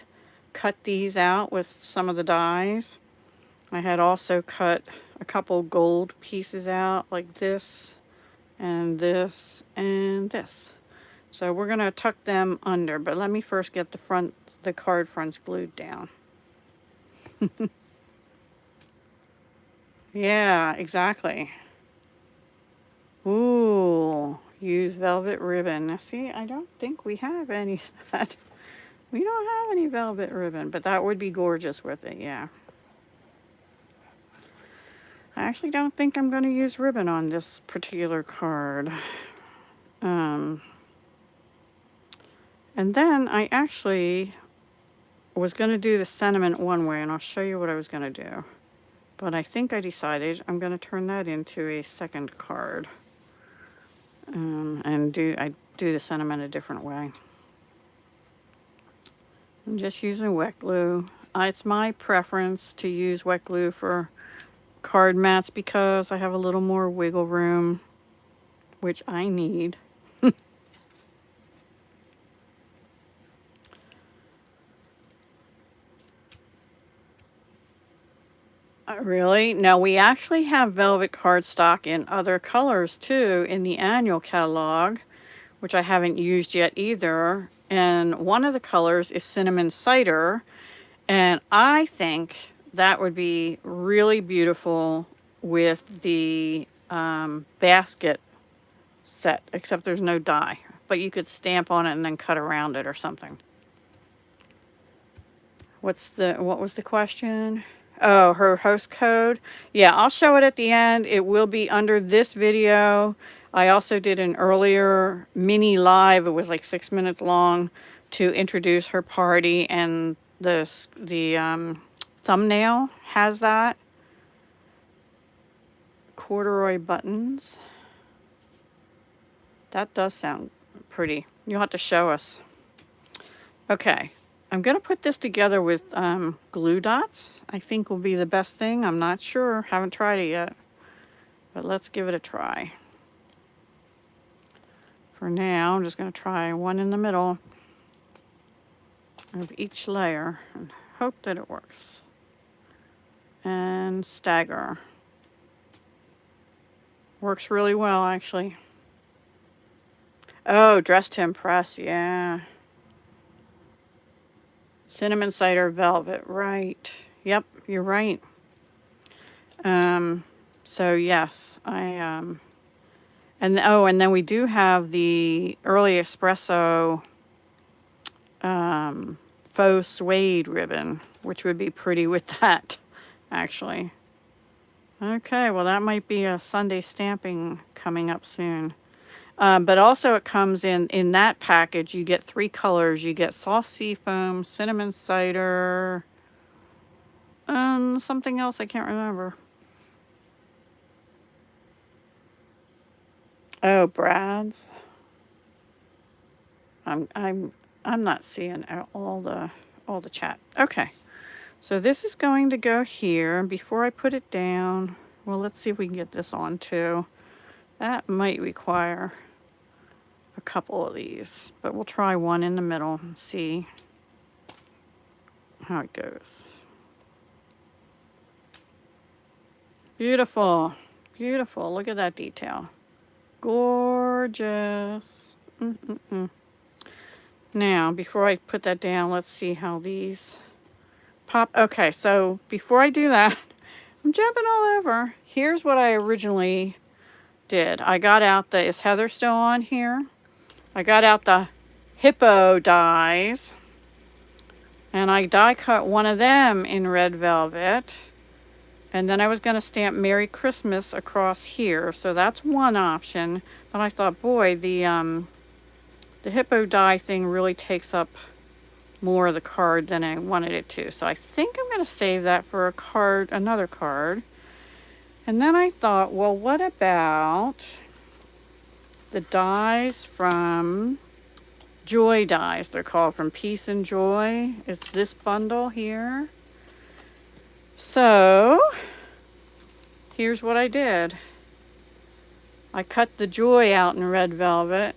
cut these out with some of the dies. I had also cut a couple gold pieces out, like this, and this, and this. So we're going to tuck them under, but let me first get the card fronts glued down. Yeah, exactly. Ooh, use velvet ribbon. Now see, I don't think we have any of that. We don't have any velvet ribbon, but that would be gorgeous with it, yeah. I actually don't think I'm going to use ribbon on this particular card. And then I actually was going to do the sentiment one way, and I'll show you what I was going to do. But I think I decided I'm going to turn that into a second card. And I do the sentiment a different way. I'm just using wet glue. It's my preference to use wet glue for card mats because I have a little more wiggle room, which I need. Really? No, we actually have velvet cardstock in other colors too in the annual catalog, which I haven't used yet either. And one of the colors is cinnamon cider, and I think that would be really beautiful with the basket set, except there's no die, but you could stamp on it and then cut around it or something. What was the question? Oh, her host code. Yeah, I'll show it at the end. It will be under this video. I also did an earlier mini live. It was like 6 minutes long to introduce her party, and the thumbnail has that. Corduroy buttons. That does sound pretty. You'll have to show us. Okay. I'm going to put this together with glue dots. I think will be the best thing. I'm not sure. Haven't tried it yet. But let's give it a try. For now, I'm just going to try one in the middle of each layer and hope that it works. And stagger. Works really well, actually. Oh, dress to impress, yeah. Cinnamon cider velvet, right. Yep, you're right. So yes, and then we do have the early espresso faux suede ribbon, which would be pretty with that, actually. Okay, well that might be a Sunday stamping coming up soon. But also it comes in that package, you get 3 colors. You get soft sea foam, cinnamon cider, and something else I can't remember. Oh, Brad's. I'm not seeing all the chat. Okay. So this is going to go here. Before I put it down, well, let's see if we can get this on too. That might require a couple of these, but we'll try one in the middle and see how it goes. Beautiful, beautiful. Look at that detail. Gorgeous. Now, before I put that down, let's see how these pop. Okay, so before I do that, I'm jumping all over. Here's what I originally did. I got out the, is Heather still on here? I got out the hippo dies, and I die cut one of them in red velvet, and then I was going to stamp Merry Christmas across here, so that's one option. But I thought, boy, the hippo die thing really takes up more of the card than I wanted it to, so I think I'm going to save that for another card. And then I thought, well, what about the dies from Joy dies, they're called, from Peace and Joy. It's this bundle here. So here's what I did. I cut the Joy out in red velvet,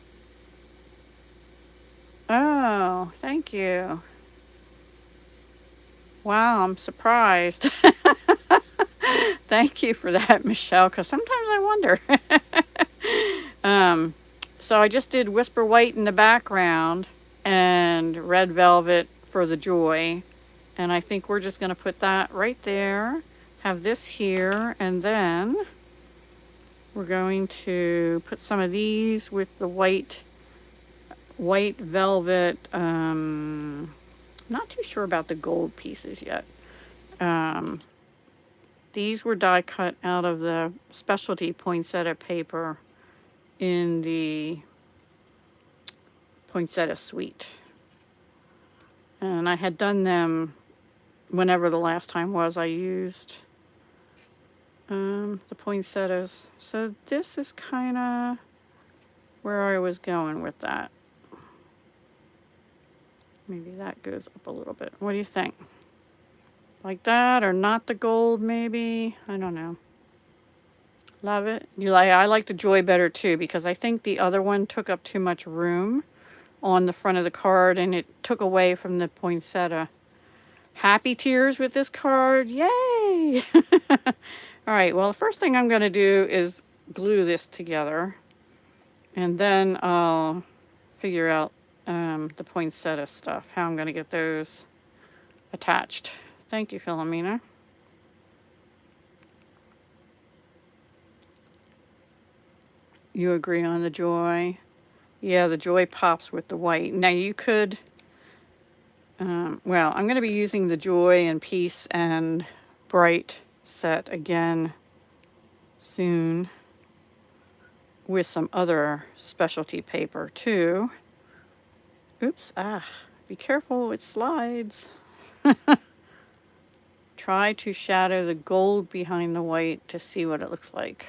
Oh, thank you. Wow, I'm surprised. Thank you for that, Michelle, because sometimes I wonder. um, so I just did Whisper White in the background and Red Velvet for the joy. And I think we're just going to put that right there, have this here, and then we're going to put some of these with the white velvet. Not too sure about the gold pieces yet. These were die cut out of the specialty poinsettia paper in the Poinsettia Suite. And I had done them whenever the last time was I used the poinsettias. So this is kind of where I was going with that. Maybe that goes up a little bit. What do you think? Like that, or not the gold maybe? I don't know. Love it. I like the joy better too, because I think the other one took up too much room on the front of the card and it took away from the poinsettia. Happy tears with this card. Yay! All right, well, the first thing I'm going to do is glue this together, and then I'll figure out the poinsettia stuff, how I'm going to get those attached. Thank you, Philomena. You agree on the joy? Yeah, the joy pops with the white. Now you could, well, I'm going to be using the joy and peace and bright set again soon with some other specialty paper too. Oops, be careful, it slides. Try to shadow the gold behind the white to see what it looks like.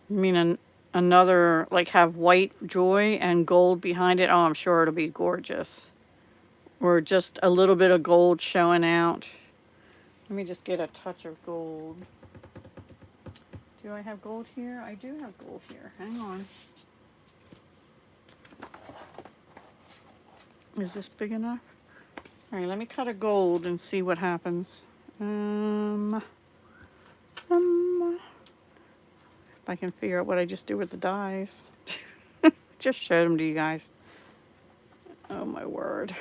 I mean, another, like have white joy and gold behind it. Oh, I'm sure it'll be gorgeous. Or just a little bit of gold showing out. Let me just get a touch of gold. Do I have gold here? I do have gold here. Hang on. Is this big enough? All right, let me cut a gold and see what happens. If I can figure out what I just do with the dies. Just showed them to you guys. Oh my word.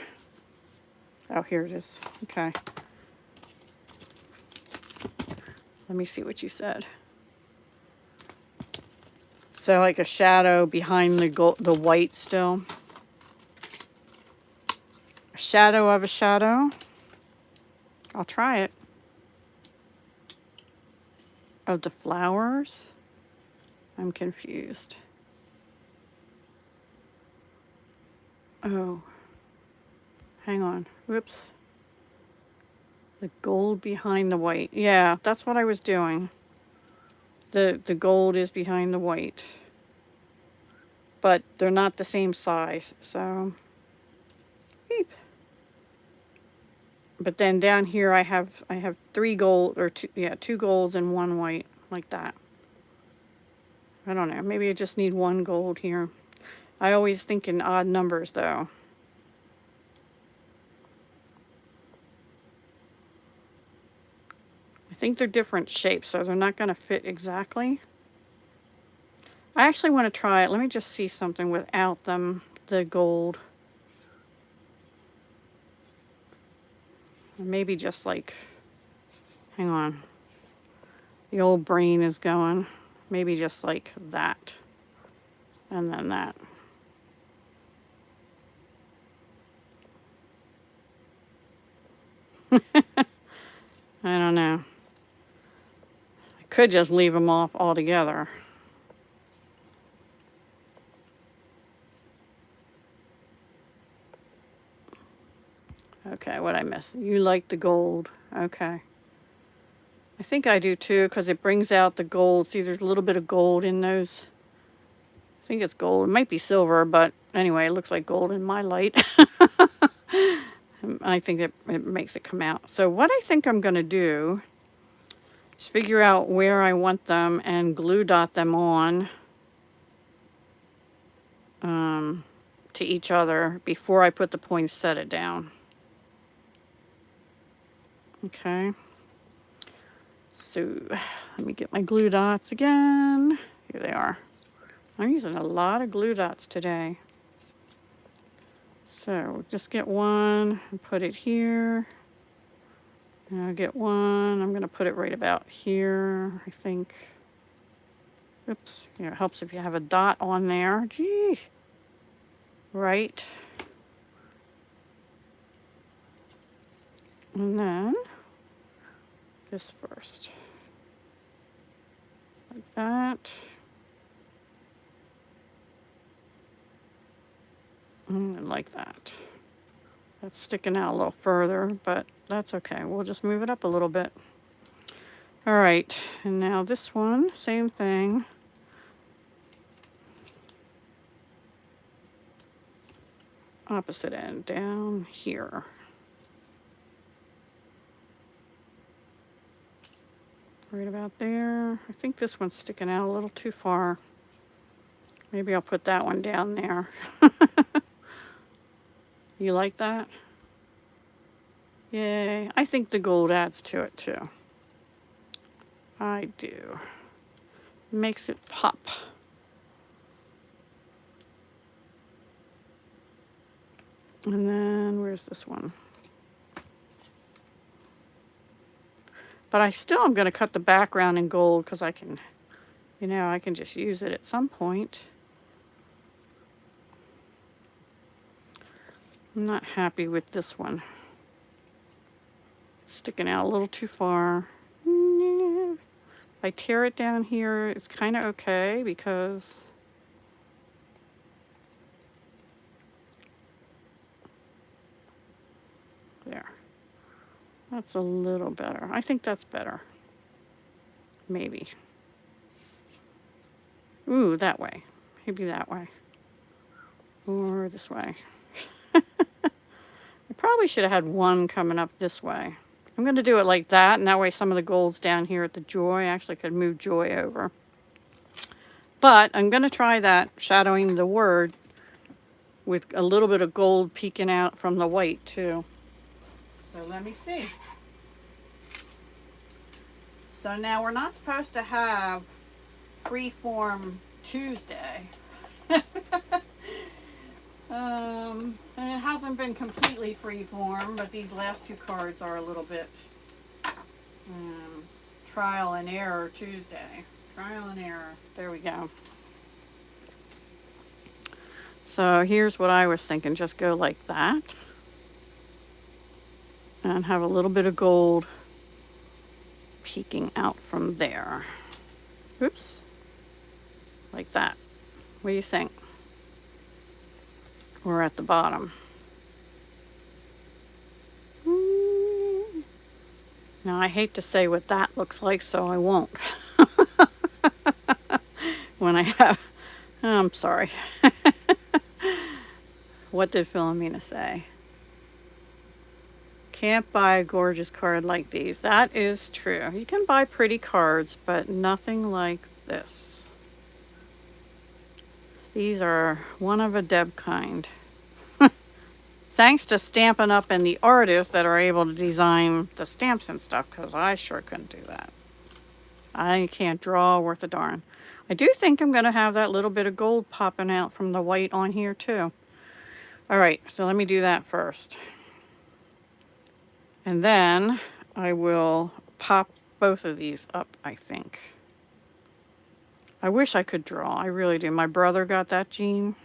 Oh, here it is. Okay. Let me see what you said. So like a shadow behind the white still. A shadow of a shadow. I'll try it. Of the flowers? I'm confused. Oh. Hang on. Whoops. The gold behind the white. Yeah, that's what I was doing. The gold is behind the white. But they're not the same size, so beep. But then down here I have 3 gold, or 2 golds and 1 white, like that. I don't know, maybe I just need 1 gold here. I always think in odd numbers though. I think they're different shapes, so they're not going to fit exactly. I actually want to try it. Let me just see something without them, the gold. Maybe just like, hang on. The old brain is going. Maybe just like that. And then that. I don't know. I could just leave them off altogether. Okay, what I missed? You like the gold. Okay. I think I do too, because it brings out the gold. See, there's a little bit of gold in those. I think it's gold. It might be silver, but anyway, it looks like gold in my light. I think it makes it come out. So what I think I'm going to do is figure out where I want them and glue dot them on. to each other before I put the poinsettia down. Okay. So let me get my glue dots again. Here they are. I'm using a lot of glue dots today. So just get one and put it here. And I'll get one. I'm going to put it right about here, I think. Oops. Yeah, it helps if you have a dot on there. Gee. Right. And then this first. Like that. And like that. That's sticking out a little further, but that's okay. We'll just move it up a little bit. All right, and now this one, same thing. Opposite end down here. Right about there. I think this one's sticking out a little too far. Maybe I'll put that one down there. You like that? Yay. I think the gold adds to it too. I do. Makes it pop. And then where's this one? But I still am going to cut the background in gold because I can, I can just use it at some point. I'm not happy with this one. It's sticking out a little too far. If I tear it down here, it's kind of okay because there. That's a little better. I think that's better. Maybe. Ooh, that way. Maybe that way. Or this way. I probably should have had one coming up this way. I'm going to do it like that, and that way some of the gold's down here at the joy. I actually could move joy over. But I'm going to try that, shadowing the word with a little bit of gold peeking out from the white too. So let me see. So now we're not supposed to have Freeform Tuesday. And it hasn't been completely freeform, but these last two cards are a little bit trial and error Tuesday. Trial and error. There we go. So here's what I was thinking. Just go like that. And have a little bit of gold peeking out from there. Oops. Like that. What do you think? Or at the bottom. Now I hate to say what that looks like, so I won't. When I have, I'm sorry. What did Philomena say? Can't buy a gorgeous card like these. That is true. You can buy pretty cards, but nothing like this. These are one of a Deb kind. Thanks to Stampin' Up! And the artists that are able to design the stamps and stuff, because I sure couldn't do that. I can't draw worth a darn. I do think I'm going to have that little bit of gold popping out from the white on here too. All right, so let me do that first. And then I will pop both of these up, I think. I wish I could draw. I really do. My brother got that gene.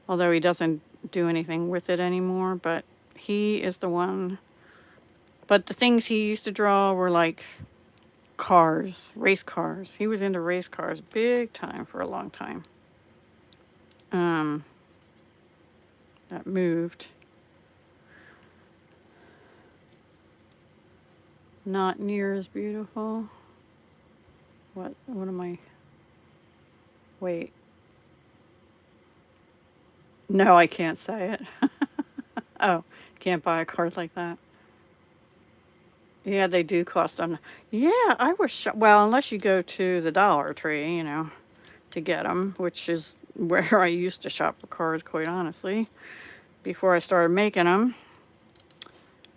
Although he doesn't do anything with it anymore, but he is the one. But the things he used to draw were like cars, race cars. He was into race cars big time for a long time. That moved. Not near as beautiful. What am I? Wait. No, I can't say it. Oh, can't buy a card like that. Yeah, they do cost them. Yeah, I was well, unless you go to the Dollar Tree, to get them, which is where I used to shop for cards, quite honestly, before I started making them.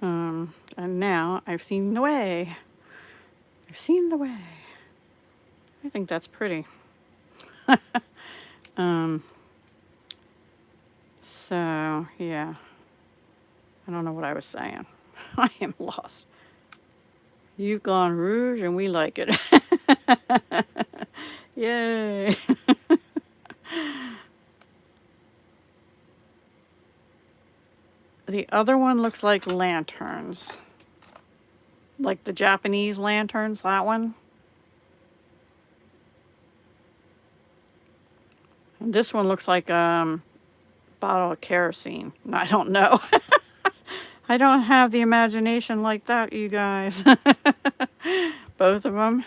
And now I've seen the way. I've seen the way. I think that's pretty. So, yeah. I don't know what I was saying. I am lost. You've gone rouge and we like it. Yay. The other one looks like lanterns. Like the Japanese lanterns, that one. And this one looks like a bottle of kerosene. I don't know. I don't have the imagination like that, you guys. Both of them.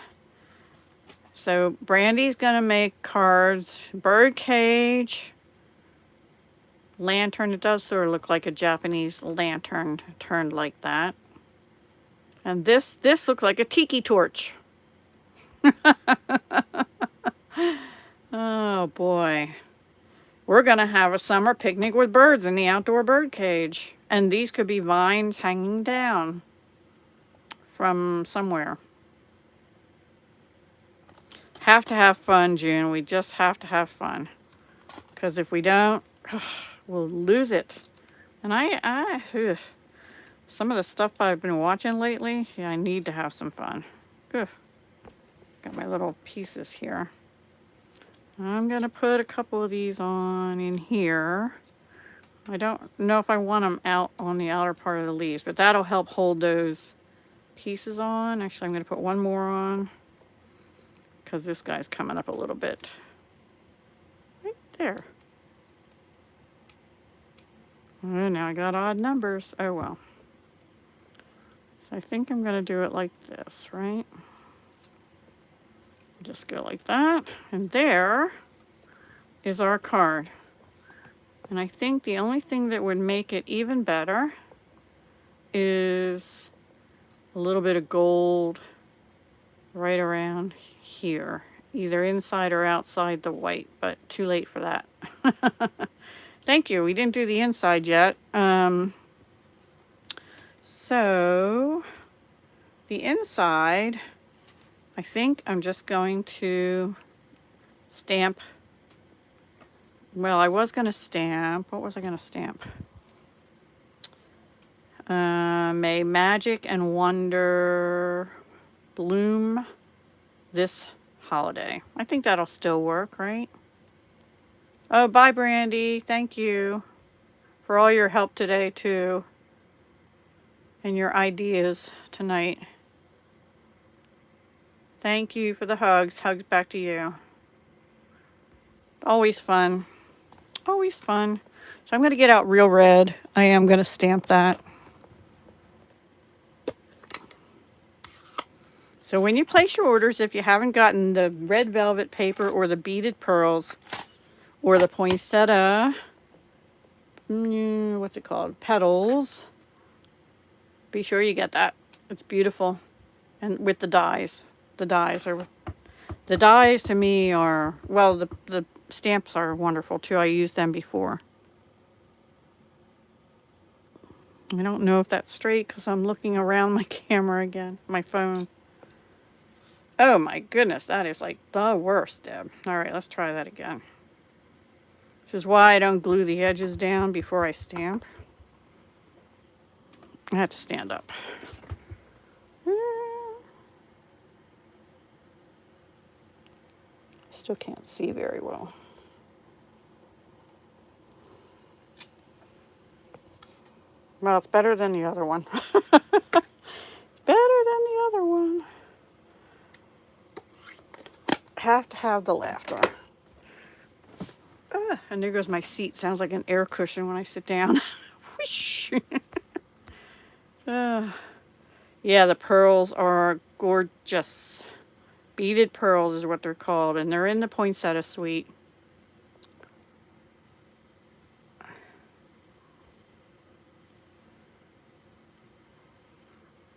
So Brandy's going to make cards. Bird cage. Lantern. It does sort of look like a Japanese lantern turned like that. And this looks like a tiki torch. Oh boy. We're going to have a summer picnic with birds in the outdoor bird cage. And these could be vines hanging down from somewhere. Have to have fun, June. We just have to have fun. Because if we don't, we'll lose it. And some of the stuff I've been watching lately, yeah, I need to have some fun. Ugh. Got my little pieces here. I'm going to put a couple of these on in here. I don't know if I want them out on the outer part of the leaves, but that'll help hold those pieces on. Actually, I'm going to put one more on because this guy's coming up a little bit. Right there. Oh, now I got odd numbers. Oh, well. So I think I'm going to do it like this, right? Just go like that. And there is our card. And I think the only thing that would make it even better is a little bit of gold right around here. Either inside or outside the white, but too late for that. Thank you. We didn't do the inside yet. So the inside, I think I'm just going to stamp. Well, I was going to stamp. What was I going to stamp? May magic and wonder bloom this holiday. I think that'll still work, right? Oh, bye, Brandy. Thank you for all your help today, too. And your ideas tonight. Thank you for the hugs. Hugs back to you. Always fun. Always fun. So I'm going to get out real red. I am going to stamp that. So when you place your orders, if you haven't gotten the red velvet paper or the beaded pearls or the poinsettia, what's it called? Petals, be sure you get that. It's beautiful. And with the dies. The dies to me are, well, the stamps are wonderful too. I used them before. I don't know if that's straight because I'm looking around my camera again, my phone. Oh my goodness, that is like the worst, Deb. All right, let's try that again. This is why I don't glue the edges down before I stamp. I have to stand up. Still can't see very well. Well, it's better than the other one. Better than the other one. Have to have the laughter. And there goes my seat. Sounds like an air cushion when I sit down. Whoosh. Yeah, the pearls are gorgeous. Beaded pearls is what they're called, and they're in the poinsettia suite.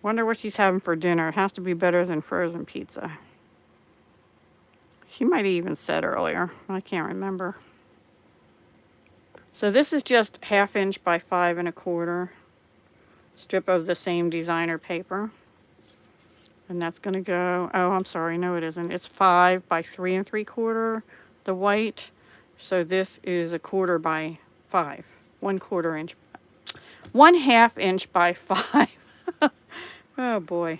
Wonder what she's having for dinner. It has to be better than frozen pizza. She might have even said earlier. I can't remember. So this is just 1/2 inch by 5 1/4 strip of the same designer paper. And that's going to go, oh, I'm sorry, no it isn't. It's 5 by 3 3/4, the white. So this is 1/4 by 5, 1/4 inch, 1/2 inch by 5. Oh boy.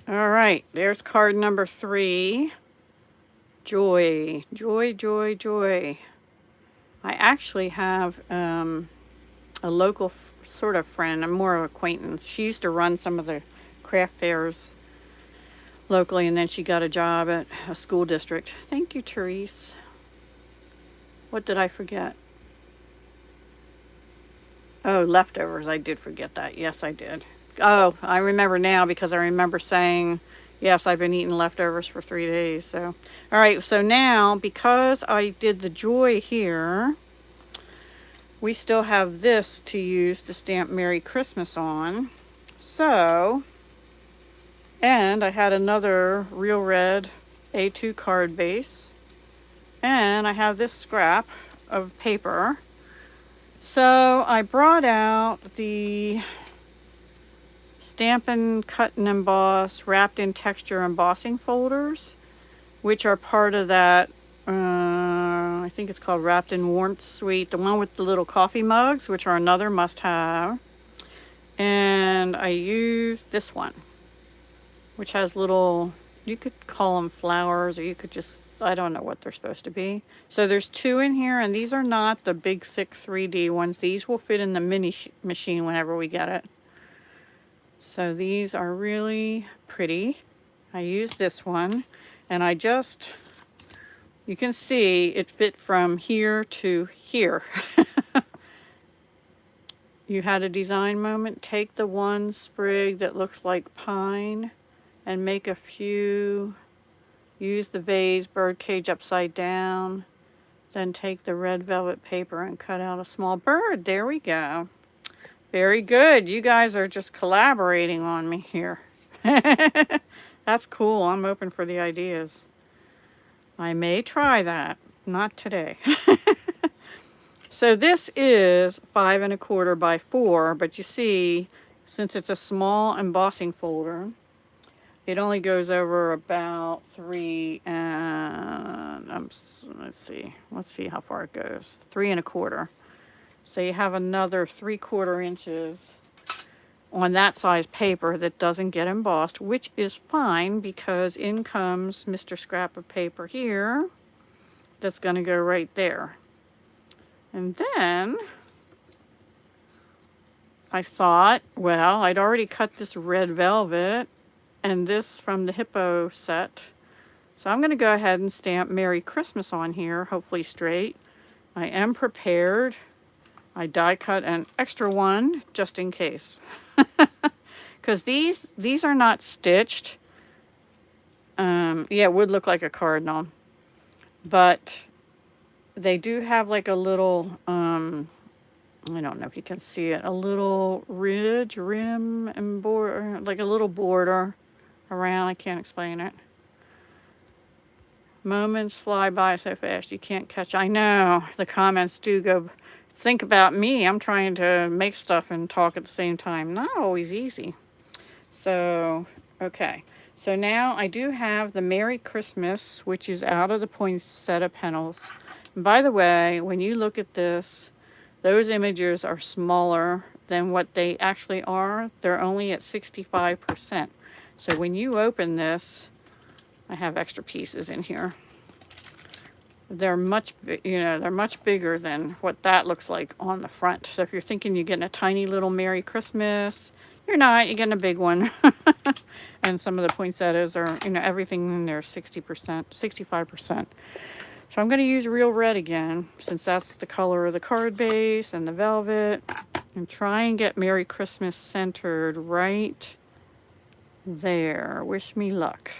All right, there's card number 3. Joy, joy, joy, joy. I actually have a local sort of friend, a more acquaintance. She used to run some of the craft fairs locally, and then she got a job at a school district. Thank you, Therese. What did I forget? Oh, leftovers. I did forget that. Yes, I did. Oh, I remember now because I remember saying, yes, I've been eating leftovers for 3 days. So, all right. So now, because I did the joy here, we still have this to use to stamp Merry Christmas on. So, and I had another Real Red A2 card base. And I have this scrap of paper. So I brought out the Stampin' Cut and Emboss wrapped in texture embossing folders, which are part of that, I think it's called Wrapped in Warmth Suite, the one with the little coffee mugs, which are another must-have. And I used this one, which has little, you could call them flowers, or you could just, I don't know what they're supposed to be. So there's 2 in here, and these are not the big, thick 3D ones. These will fit in the mini machine whenever we get it. So these are really pretty. I used this one, and I just, you can see it fit from here to here. You had a design moment. Take the one sprig that looks like pine and make a few. Use the vase birdcage upside down. Then take the red velvet paper and cut out a small bird. There we go. Very good. You guys are just collaborating on me here. That's cool. I'm open for the ideas. I may try that. Not today. So this is 5 1/4 by 4, but you see, since it's a small embossing folder, it only goes over about 3 and, let's see how far it goes. 3 1/4. So you have another 3/4 inches on that size paper that doesn't get embossed, which is fine because in comes Mr. Scrap of Paper here. That's going to go right there. And then I thought, well, I'd already cut this red velvet and this from the Hippo set. So I'm going to go ahead and stamp Merry Christmas on here, hopefully straight. I am prepared. I die cut an extra one just in case. Because these are not stitched. Yeah, it would look like a cardinal. But they do have like a little, I don't know if you can see it, a little ridge, rim, and border, like a little border around. I can't explain it. Moments fly by so fast you can't catch. I know the comments do go, think about me. I'm trying to make stuff and talk at the same time. Not always easy. So, okay. So now I do have the Merry Christmas, which is out of the Poinsettia Petals. And by the way, when you look at this, those images are smaller than what they actually are. They're only at 65%. So when you open this, I have extra pieces in here. They're much, they're much bigger than what that looks like on the front. So if you're thinking you're getting a tiny little Merry Christmas, you're not. You're getting a big one. And some of the poinsettias are, everything in there 60%, 65%. So I'm going to use Real Red again, since that's the color of the card base and the velvet. And try and get Merry Christmas centered right there. Wish me luck.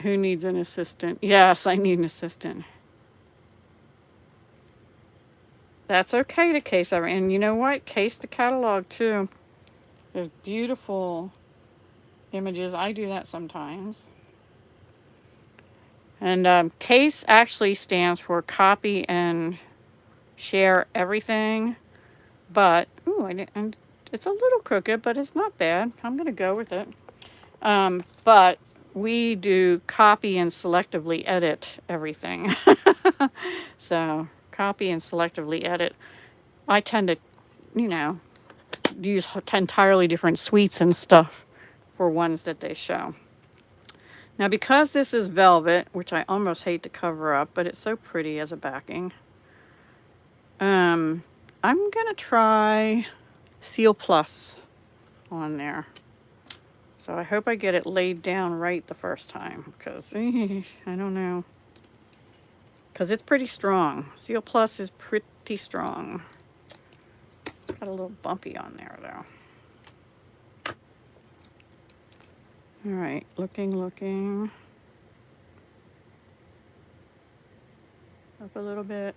Who needs an assistant? Yes, I need an assistant. That's okay to case everything. And you know what? Case the catalog too. There's beautiful images. I do that sometimes. And case actually stands for copy and share everything. But, ooh, and it's a little crooked, but it's not bad. I'm going to go with it. But we do copy and selectively edit everything. So, copy and selectively edit. I tend to, you know, use entirely different suites and stuff for ones that they show. Now, because this is velvet, which I almost hate to cover up, but it's so pretty as a backing, I'm going to try Seal Plus on there. So I hope I get it laid down right the first time, because I don't know. Because it's pretty strong. Seal Plus is pretty strong. It's got a little bumpy on there, though. All right, looking. Up a little bit.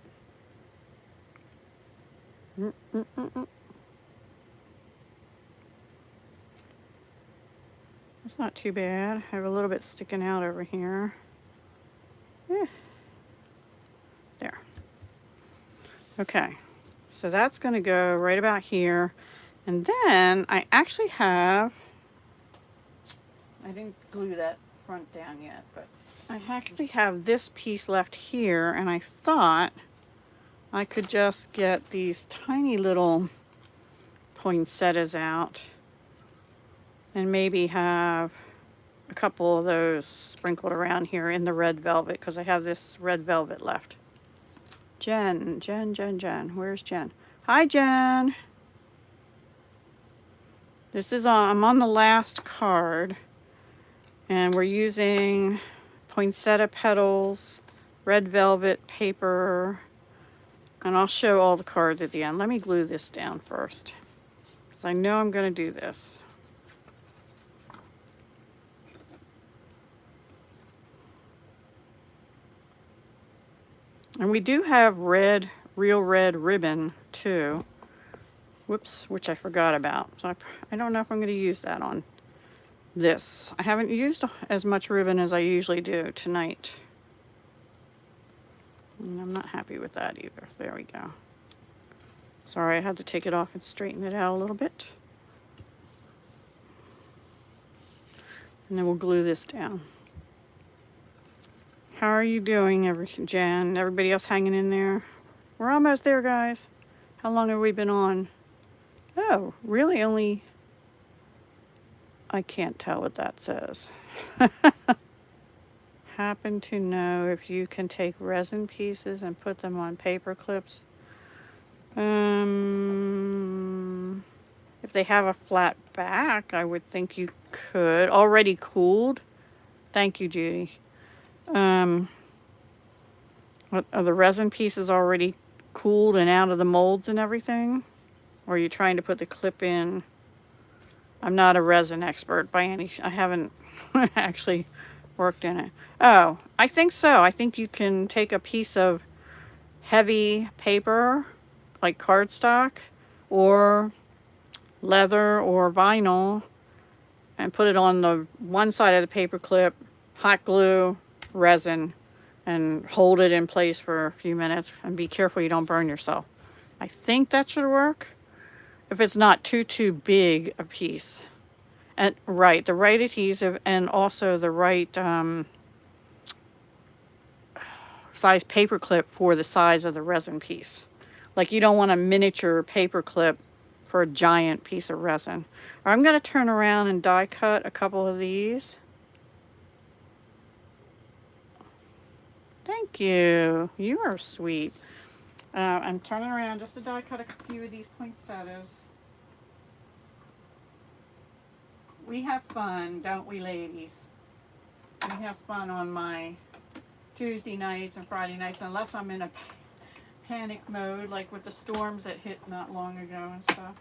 It's not too bad. I have a little bit sticking out over here. There. Okay, so that's going to go right about here. And then I actually have, I didn't glue that front down yet, but I actually have this piece left here, and I thought I could just get these tiny little poinsettias out and maybe have a couple of those sprinkled around here in the red velvet, because I have this red velvet left. Jen. Where's Jen? Hi, Jen. This is I'm on the last card, and we're using Poinsettia Petals, red velvet paper, and I'll show all the cards at the end. Let me glue this down first, because I know I'm going to do this. And we do have real red ribbon too. Whoops, which I forgot about. So I don't know if I'm going to use that on this. I haven't used as much ribbon as I usually do tonight. And I'm not happy with that either. There we go. Sorry, I had to take it off and straighten it out a little bit. And then we'll glue this down. How are you doing, Jen? Everybody else hanging in there? We're almost there, guys. How long have we been on? Oh, really? Only... I can't tell what that says. Happen to know if you can take resin pieces and put them on paper clips. If they have a flat back, I would think you could. Already cooled. Thank you, Judy. What, are the resin pieces already cooled and out of the molds and everything? Or are you trying to put the clip in? I'm not a resin expert by any... I haven't actually worked in it. Oh, I think so. I think you can take a piece of heavy paper, like cardstock, or leather or vinyl, and put it on the one side of the paper clip, hot glue, resin, and hold it in place for a few minutes, and be careful you don't burn yourself. I think that should work if it's not too big a piece. And right, the right adhesive, and also the right size paper clip for the size of the resin piece. Like, you don't want a miniature paper clip for a giant piece of resin. I'm going to turn around and die cut a couple of these. Thank you. You are sweet. I'm turning around just to die cut a few of these poinsettias. We have fun, don't we, ladies? We have fun on my Tuesday nights and Friday nights, unless I'm in a panic mode, like with the storms that hit not long ago and stuff.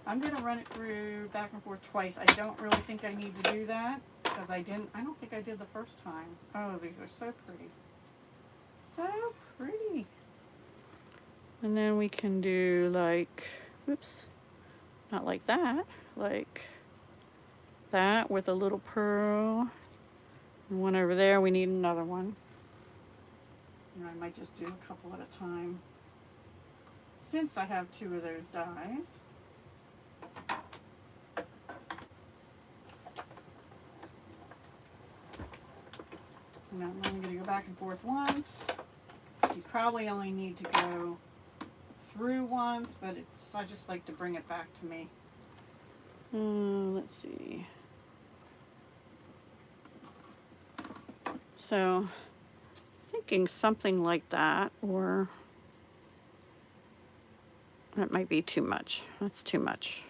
I'm going to run it through back and forth twice. I don't really think I need to do that. because I don't think I did the first time. Oh, these are so pretty. So pretty. And then we can do like, whoops, not like that, like that with a little pearl. And one over there, we need another one. And I might just do a couple at a time, since I have 2 of those dies. Now I'm going to go back and forth once. You probably only need to go through once, but I just like to bring it back to me. Let's see. So, thinking something like that, or that might be too much. That's too much.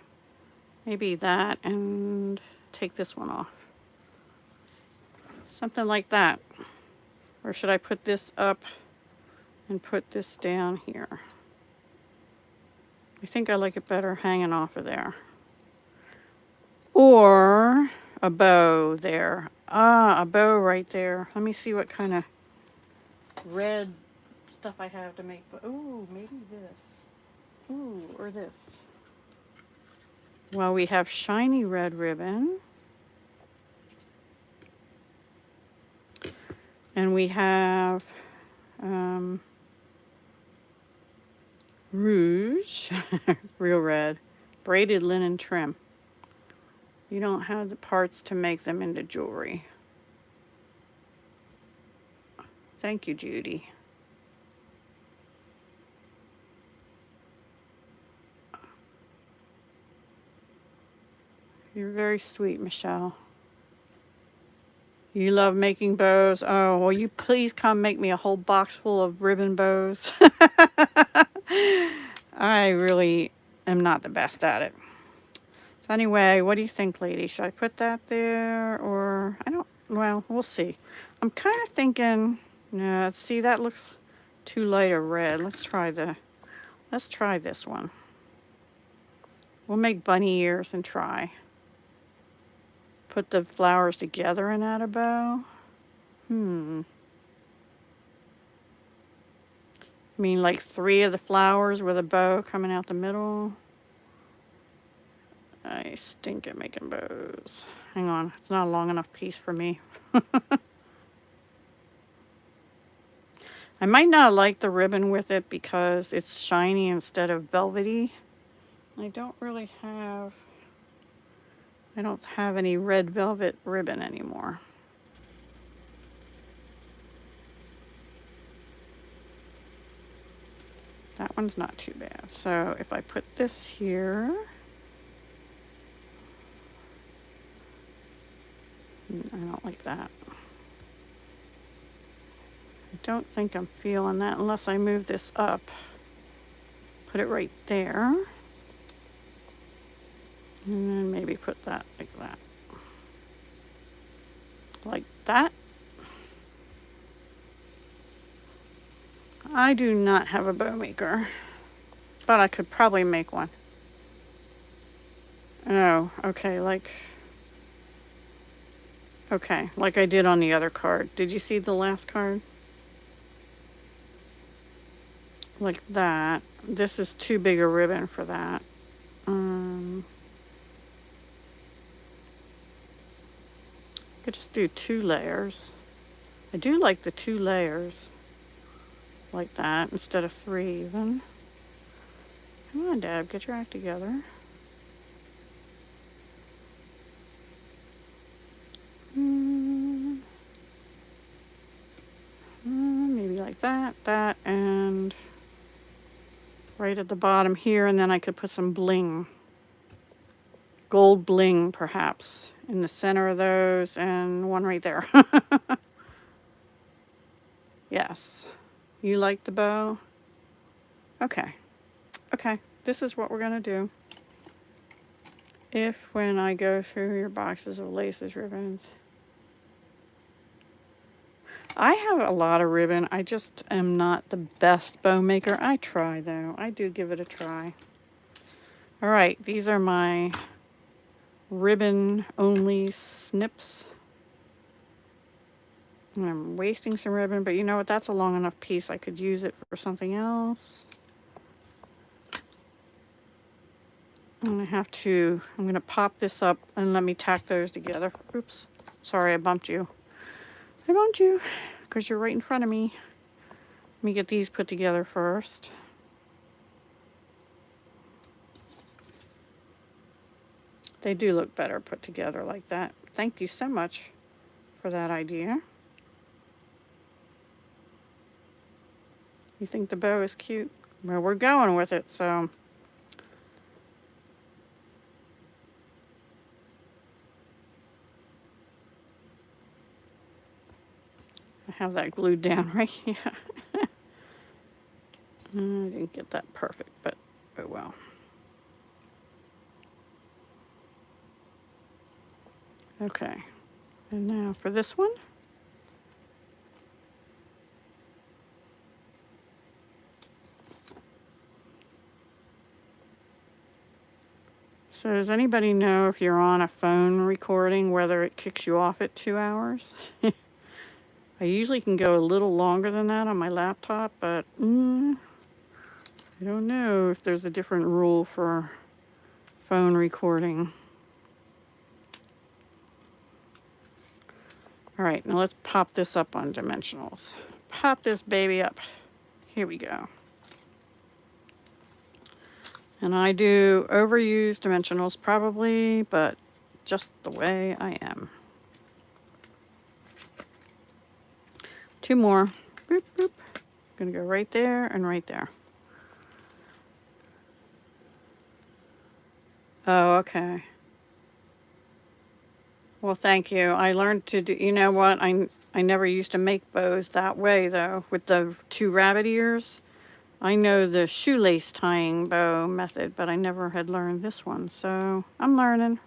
Maybe that, and take this one off. Something like that. Or should I put this up and put this down here? I think I like it better hanging off of there. Or a bow there. Ah, a bow right there. Let me see what kind of red stuff I have to make. Ooh, maybe this. Ooh, or this. Well, we have shiny red ribbon. And we have rouge, real red, braided linen trim. You don't have the parts to make them into jewelry. Thank you, Judy. You're very sweet, Michelle. You love making bows. Oh, will you please come make me a whole box full of ribbon bows? I really am not the best at it. So anyway, what do you think, lady? Should I put that there, or well, we'll see. I'm kind of thinking, no, see, that looks too light a red. Let's try this one. We'll make bunny ears and try. Put the flowers together and add a bow. I mean, like 3 of the flowers with a bow coming out the middle. I stink at making bows. Hang on, it's not a long enough piece for me. I might not like the ribbon with it because it's shiny instead of velvety. I don't have any red velvet ribbon anymore. That one's not too bad. So if I put this here, I don't like that. I don't think I'm feeling that unless I move this up. Put it right there. And then maybe put that like that. Like that. I do not have a bow maker, but I could probably make one. Oh, okay, like I did on the other card. Did you see the last card? Like that. This is too big a ribbon for that. I could just do 2 layers. I do like the 2 layers. Like that, instead of 3 even. Come on, Deb, get your act together. Maybe like that, and right at the bottom here, and then I could put some bling. Gold bling, perhaps, in the center of those, and one right there. Yes. You like the bow? Okay. Okay, this is what we're going to do. When I go through your boxes of laces, ribbons. I have a lot of ribbon. I just am not the best bow maker. I try, though. I do give it a try. All right, these are my ribbon-only snips. I'm wasting some ribbon, but you know what? That's a long enough piece. I could use it for something else. I'm going to pop this up and let me tack those together. Oops. Sorry, I bumped you. I bumped you because you're right in front of me. Let me get these put together first. They do look better put together like that. Thank you so much for that idea. You think the bow is cute? Well, we're going with it, so. I have that glued down right here. I didn't get that perfect, but oh well. Okay, and now for this one. So does anybody know if you're on a phone recording whether it kicks you off at 2 hours? I usually can go a little longer than that on my laptop, but I don't know if there's a different rule for phone recording. All right, now let's pop this up on dimensionals. Pop this baby up. Here we go. And I do overuse dimensionals probably, but just the way I am. 2 more. Boop, boop. Gonna go right there and right there. Oh, okay. Well, thank you. I learned to do, you know what? I never used to make bows that way though, with the 2 rabbit ears. I know the shoelace tying bow method, but I never had learned this one. So I'm learning.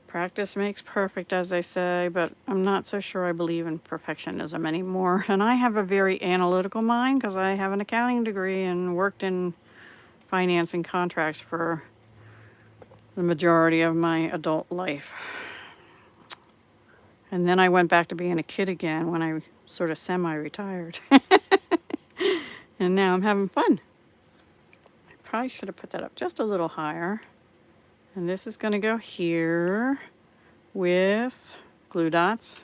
Practice makes perfect, as they say, but I'm not so sure I believe in perfectionism anymore. And I have a very analytical mind because I have an accounting degree and worked in finance and contracts for the majority of my adult life. And then I went back to being a kid again when I sort of semi-retired. And now I'm having fun. I probably should have put that up just a little higher. And this is going to go here with glue dots.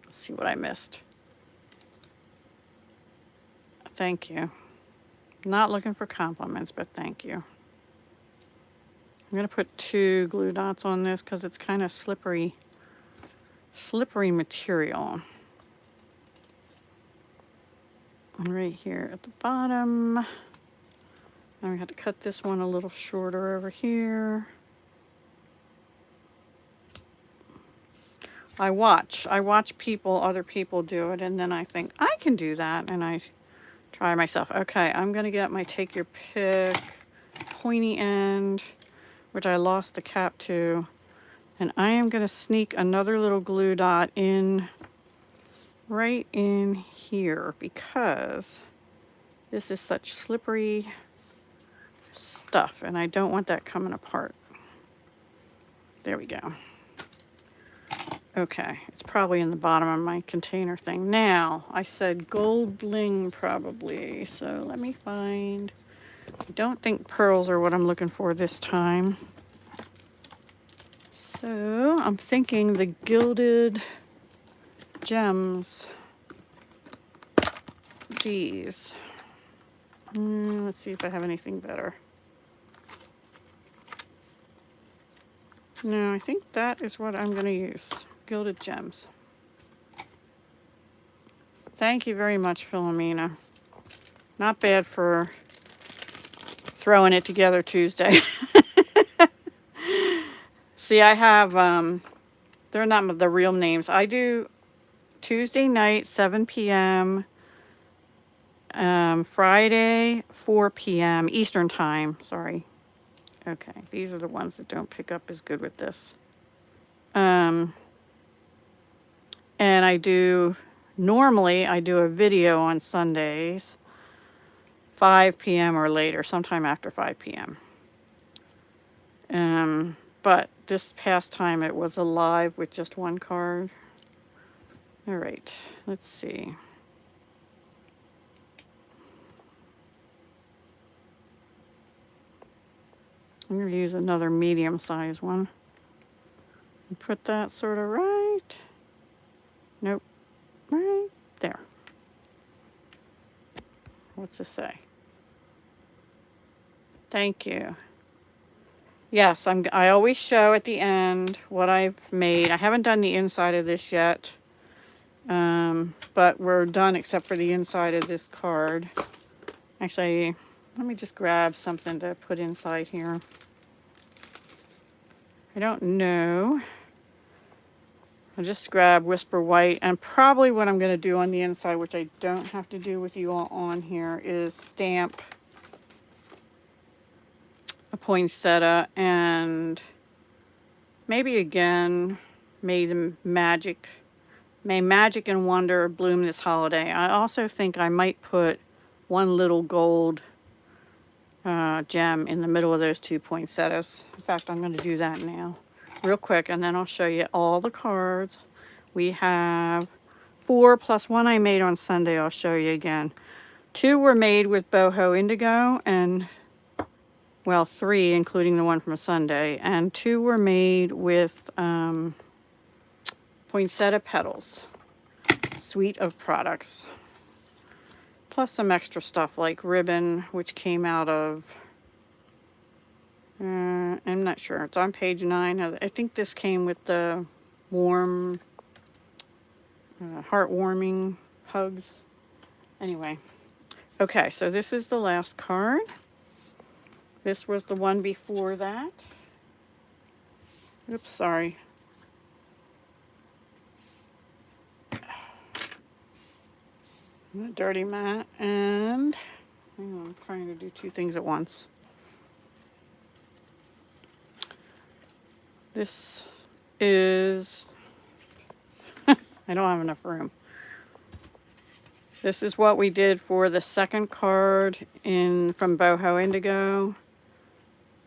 Let's see what I missed. Thank you. Not looking for compliments, but thank you. I'm going to put 2 glue dots on this because it's kind of slippery material. And right here at the bottom. Now I have to cut this one a little shorter over here. I watch other people do it, and then I think I can do that, and I try myself. Okay, I'm gonna get my take your pick pointy end, which I lost the cap to, and I am gonna sneak another little glue dot in right in here because this is such slippery stuff and I don't want that coming apart. There we go. Okay, it's probably in the bottom of my container thing. Now, I said gold bling probably, so let me find. I don't think pearls are what I'm looking for this time. So, I'm thinking the gilded gems. These. Let's see if I have anything better. No, I think that is what I'm going to use. Gilded gems. Thank you very much, Philomena. Not bad for throwing it together Tuesday. See, I have, they're not the real names. I do Tuesday night, 7 p.m., Friday, 4 p.m. Eastern time. Sorry. Okay, these are the ones that don't pick up as good with this. And normally I do a video on Sundays, 5 p.m. or later, sometime after 5 p.m. But this past time it was alive with just one card. All right, let's see. I'm going to use another medium-sized one. And put that sort of right. Nope. Right there. What's this say? Thank you. Yes, I always show at the end what I've made. I haven't done the inside of this yet. But we're done except for the inside of this card. Actually, let me just grab something to put inside here. I don't know. I'll just grab Whisper White, and probably what I'm going to do on the inside, which I don't have to do with you all on here, is stamp a poinsettia and maybe again May Magic and Wonder bloom this holiday. I also think I might put one little gold gem in the middle of those two poinsettias. In fact, I'm going to do that now real quick, and then I'll show you all the cards. We have 4 plus one I made on Sunday. I'll show you again. 2 were made with Boho Indigo, and well, 3 including the one from Sunday, and 2 were made with Poinsettia Petals suite of products, plus some extra stuff like ribbon, which came out of I'm not sure, it's on page 9. I think this came with the warm heartwarming hugs. Anyway, okay, so this is the last card. This was the one before that. Oops, sorry. A dirty mat, and hang on, I'm trying to do 2 things at once. This is I don't have enough room. This is what we did for the second card from Boho Indigo.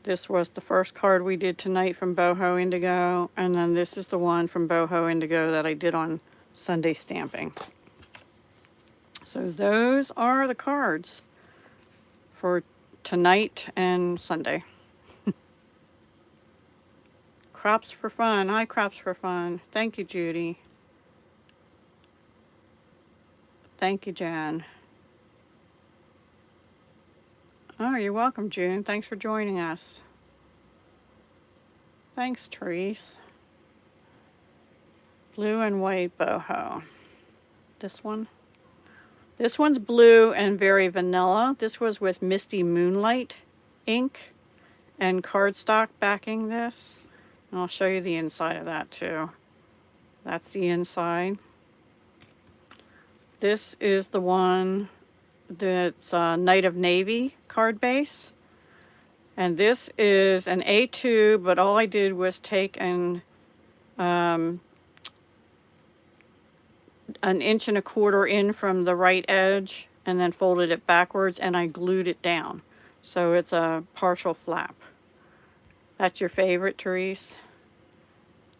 This was the first card we did tonight from Boho Indigo, and then this is the one from Boho Indigo that I did on Sunday stamping. So those are the cards for tonight and Sunday. Crops for Fun. Hi, Crops for Fun. Thank you, Judy. Thank you, Jan. Oh, you're welcome, June. Thanks for joining us. Thanks, Therese. Blue and white boho. This one. This one's blue and very vanilla. This was with Misty Moonlight ink and cardstock backing this. And I'll show you the inside of that too. That's the inside. This is the one that's Night of Navy card base. And this is an A2, but all I did was take an 1.25 inches in from the right edge and then folded it backwards, and I glued it down. So it's a partial flap. That's your favorite, Therese?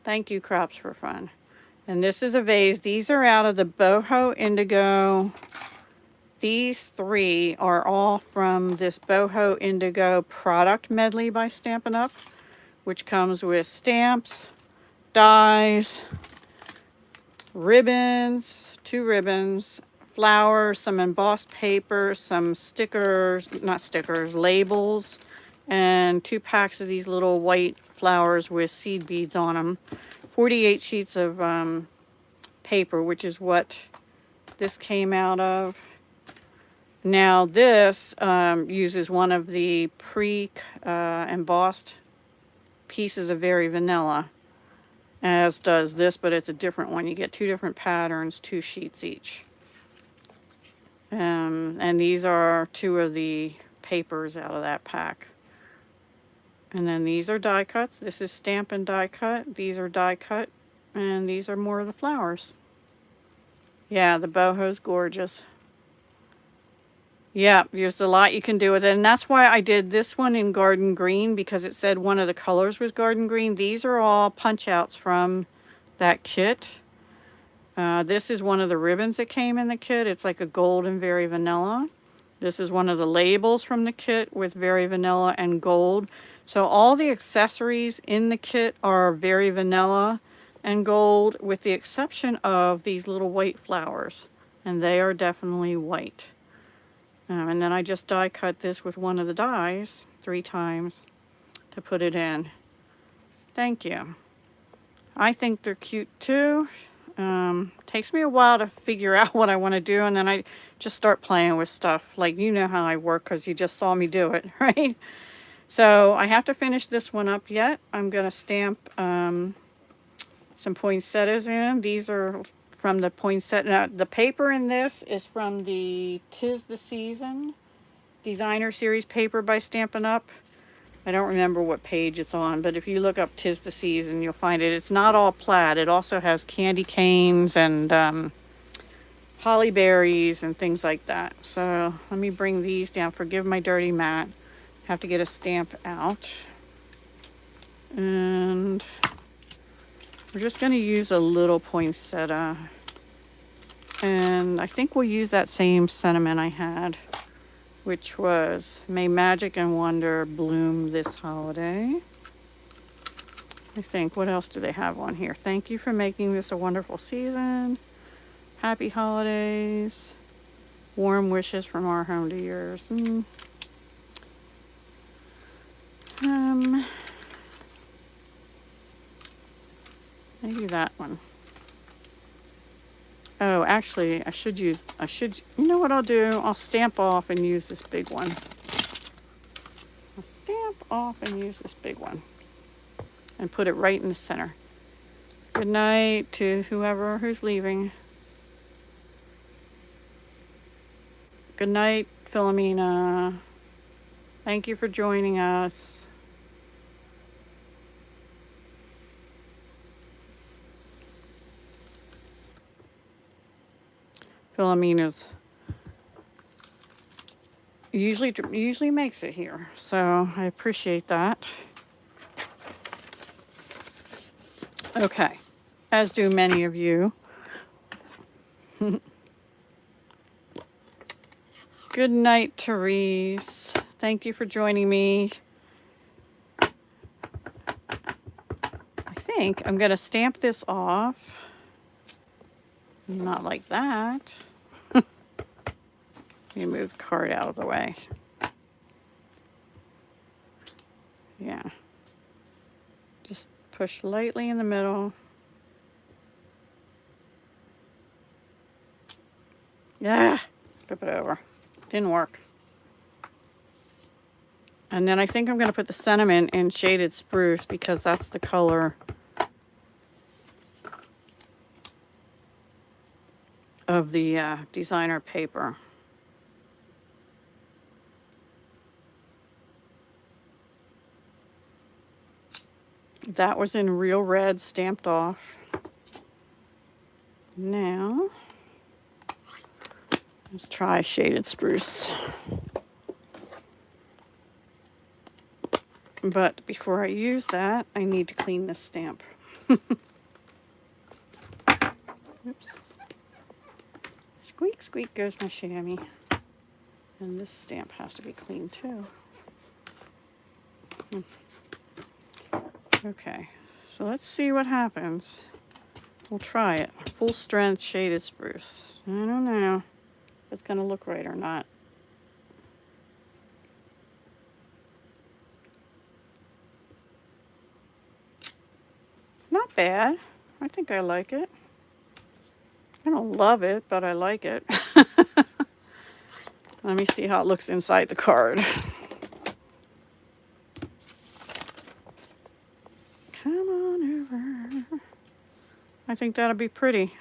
Thank you, Crops for Fun. And this is a vase. These are out of the Boho Indigo. These 3 are all from this Boho Indigo product medley by Stampin' Up, which comes with stamps, dies, ribbons, 2 ribbons, flowers, some embossed paper, some stickers, not stickers, labels, and 2 packs of these little white flowers with seed beads on them. 48 sheets of paper, which is what this came out of. Now this uses one of the pre-embossed pieces of Very Vanilla, as does this, but it's a different one. You get 2 different patterns, 2 sheets each. And these are 2 of the papers out of that pack. And then these are die cuts. This is stamp and die cut. These are die cut. And these are more of the flowers. Yeah, the boho's gorgeous. Yeah, there's a lot you can do with it. And that's why I did this one in garden green, because it said one of the colors was garden green. These are all punch outs from that kit. This is one of the ribbons that came in the kit. It's like a gold and very vanilla. This is one of the labels from the kit with very vanilla and gold. So all the accessories in the kit are very vanilla and gold, with the exception of these little white flowers. And they are definitely white. And then I just die cut this with one of the dies 3 times to put it in. Thank you. I think they're cute too. Takes me a while to figure out what I want to do, and then I just start playing with stuff. Like, you know how I work because you just saw me do it, right? So I have to finish this one up yet. I'm going to stamp some poinsettias in. These are from the poinsettia. Now, the paper in this is from the 'Tis the Season designer series paper by Stampin' Up. I don't remember what page it's on, but if you look up 'Tis the Season, you'll find it. It's not all plaid. It also has candy canes and holly berries and things like that. So let me bring these down. Forgive my dirty mat. Have to get a stamp out. And we're just going to use a little poinsettia. And I think we'll use that same sentiment I had, which was, may magic and wonder bloom this holiday. I think, what else do they have on here? Thank you for making this a wonderful season. Happy holidays. Warm wishes from our home to yours. Maybe that one. Oh, actually, you know what I'll do? I'll stamp off and use this big one. I'll stamp off and use this big one. And put it right in the center. Good night to who's leaving. Good night, Philomena. Thank you for joining us. Philomena's usually makes it here, so I appreciate that. Okay, as do many of you. Good night, Therese. Thank you for joining me. I think I'm going to stamp this off. Not like that. Let me move the card out of the way. Yeah. Just push lightly in the middle. Yeah. Flip it over. Didn't work. And then I think I'm going to put the sentiment in Shaded Spruce because that's the color of the designer paper. That was in real red, stamped off. Now, let's try Shaded Spruce. But before I use that, I need to clean this stamp. Oops. Squeak, squeak goes my chamois. And this stamp has to be clean too. Okay, so let's see what happens. We'll try it. Full strength Shaded Spruce. I don't know if it's going to look right or not. Not bad. I think I like it. I don't love it, but I like it. Let me see how it looks inside the card. Come on over. I think that'll be pretty.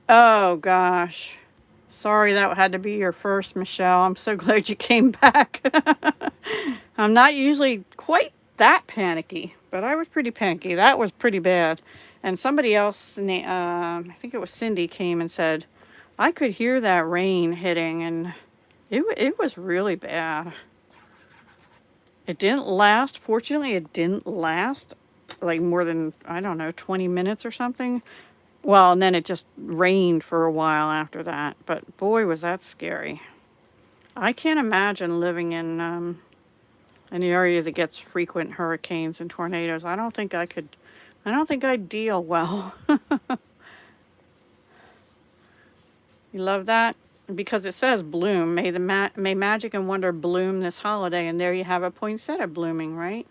Oh, gosh. Sorry that had to be your first, Michelle. I'm so glad you came back. I'm not usually quite that panicky, but I was pretty panicky. That was pretty bad. And somebody else, I think it was Cindy, came and said, I could hear that rain hitting, and it was really bad. It didn't last. Fortunately, it didn't last like more than, I don't know, 20 minutes or something. Well, and then it just rained for a while after that. But boy, was that scary. I can't imagine living in an area that gets frequent hurricanes and tornadoes. I don't think I could. I don't think I'd deal well. You love that? Because it says bloom. May magic and wonder bloom this holiday. And there you have a poinsettia blooming, right?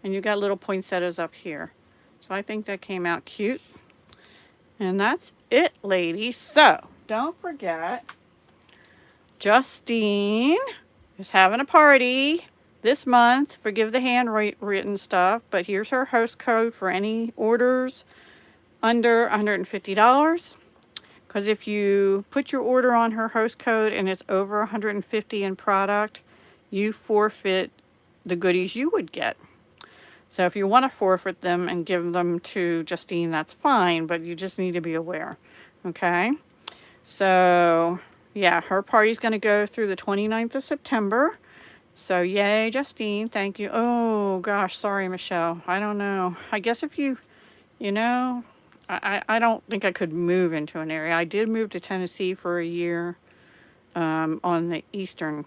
And you got little poinsettias up here. So I think that came out cute. And that's it, ladies. So don't forget, Justine is having a party this month for Give the Handwritten stuff. But here's her host code for any orders under $150. Because if you put your order on her host code and it's over $150 in product, you forfeit the goodies you would get. So if you want to forfeit them and give them to Justine, that's fine, but you just need to be aware. Okay? So, yeah, her party's going to go through the 29th of September. So, yay, Justine. Thank you. Oh, gosh, sorry, Michelle. I don't know. I guess if you know... I don't think I could move into an area. I did move to Tennessee for a year on the eastern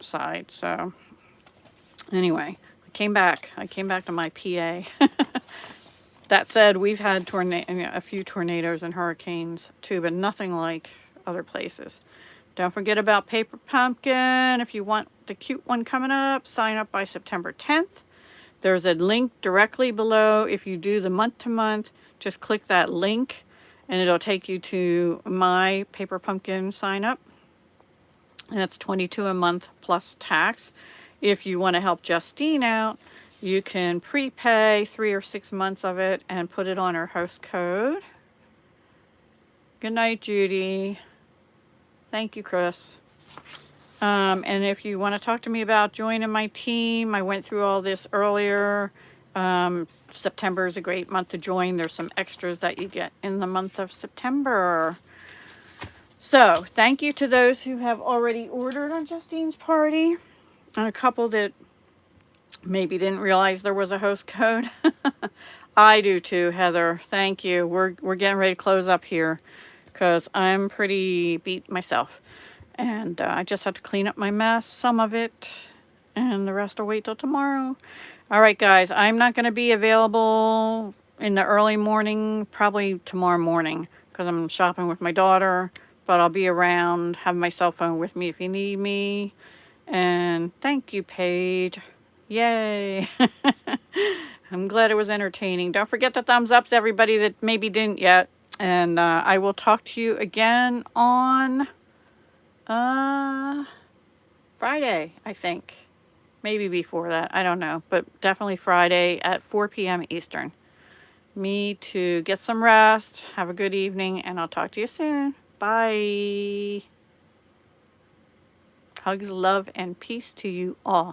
side. So anyway, I came back. I came back to my PA. That said, we've had a few tornadoes and hurricanes too, but nothing like other places. Don't forget about Paper Pumpkin. If you want the cute one coming up, sign up by September 10th. There's a link directly below. If you do the month-to-month, just click that link and it'll take you to my Paper Pumpkin sign up. And it's $22 a month plus tax. If you want to help Justine out, you can prepay 3 or 6 months of it and put it on her host code. Good night, Judy. Thank you, Chris. And if you want to talk to me about joining my team, I went through all this earlier. September is a great month to join. There's some extras that you get in the month of September. So thank you to those who have already ordered on Justine's party. And a couple that maybe didn't realize there was a host code. I do too, Heather. Thank you. We're getting ready to close up here because I'm pretty beat myself. And I just have to clean up my mess, some of it, and the rest will wait till tomorrow. All right, guys, I'm not going to be available in the early morning, probably tomorrow morning, because I'm shopping with my daughter, but I'll be around, have my cell phone with me if you need me. And thank you, Paige. Yay. I'm glad it was entertaining. Don't forget the thumbs ups, everybody that maybe didn't yet. And I will talk to you again on Friday, I think. Maybe before that. I don't know. But definitely Friday at 4 p.m. Eastern. Me to get some rest. Have a good evening. And I'll talk to you soon. Bye. Hugs, love, and peace to you all.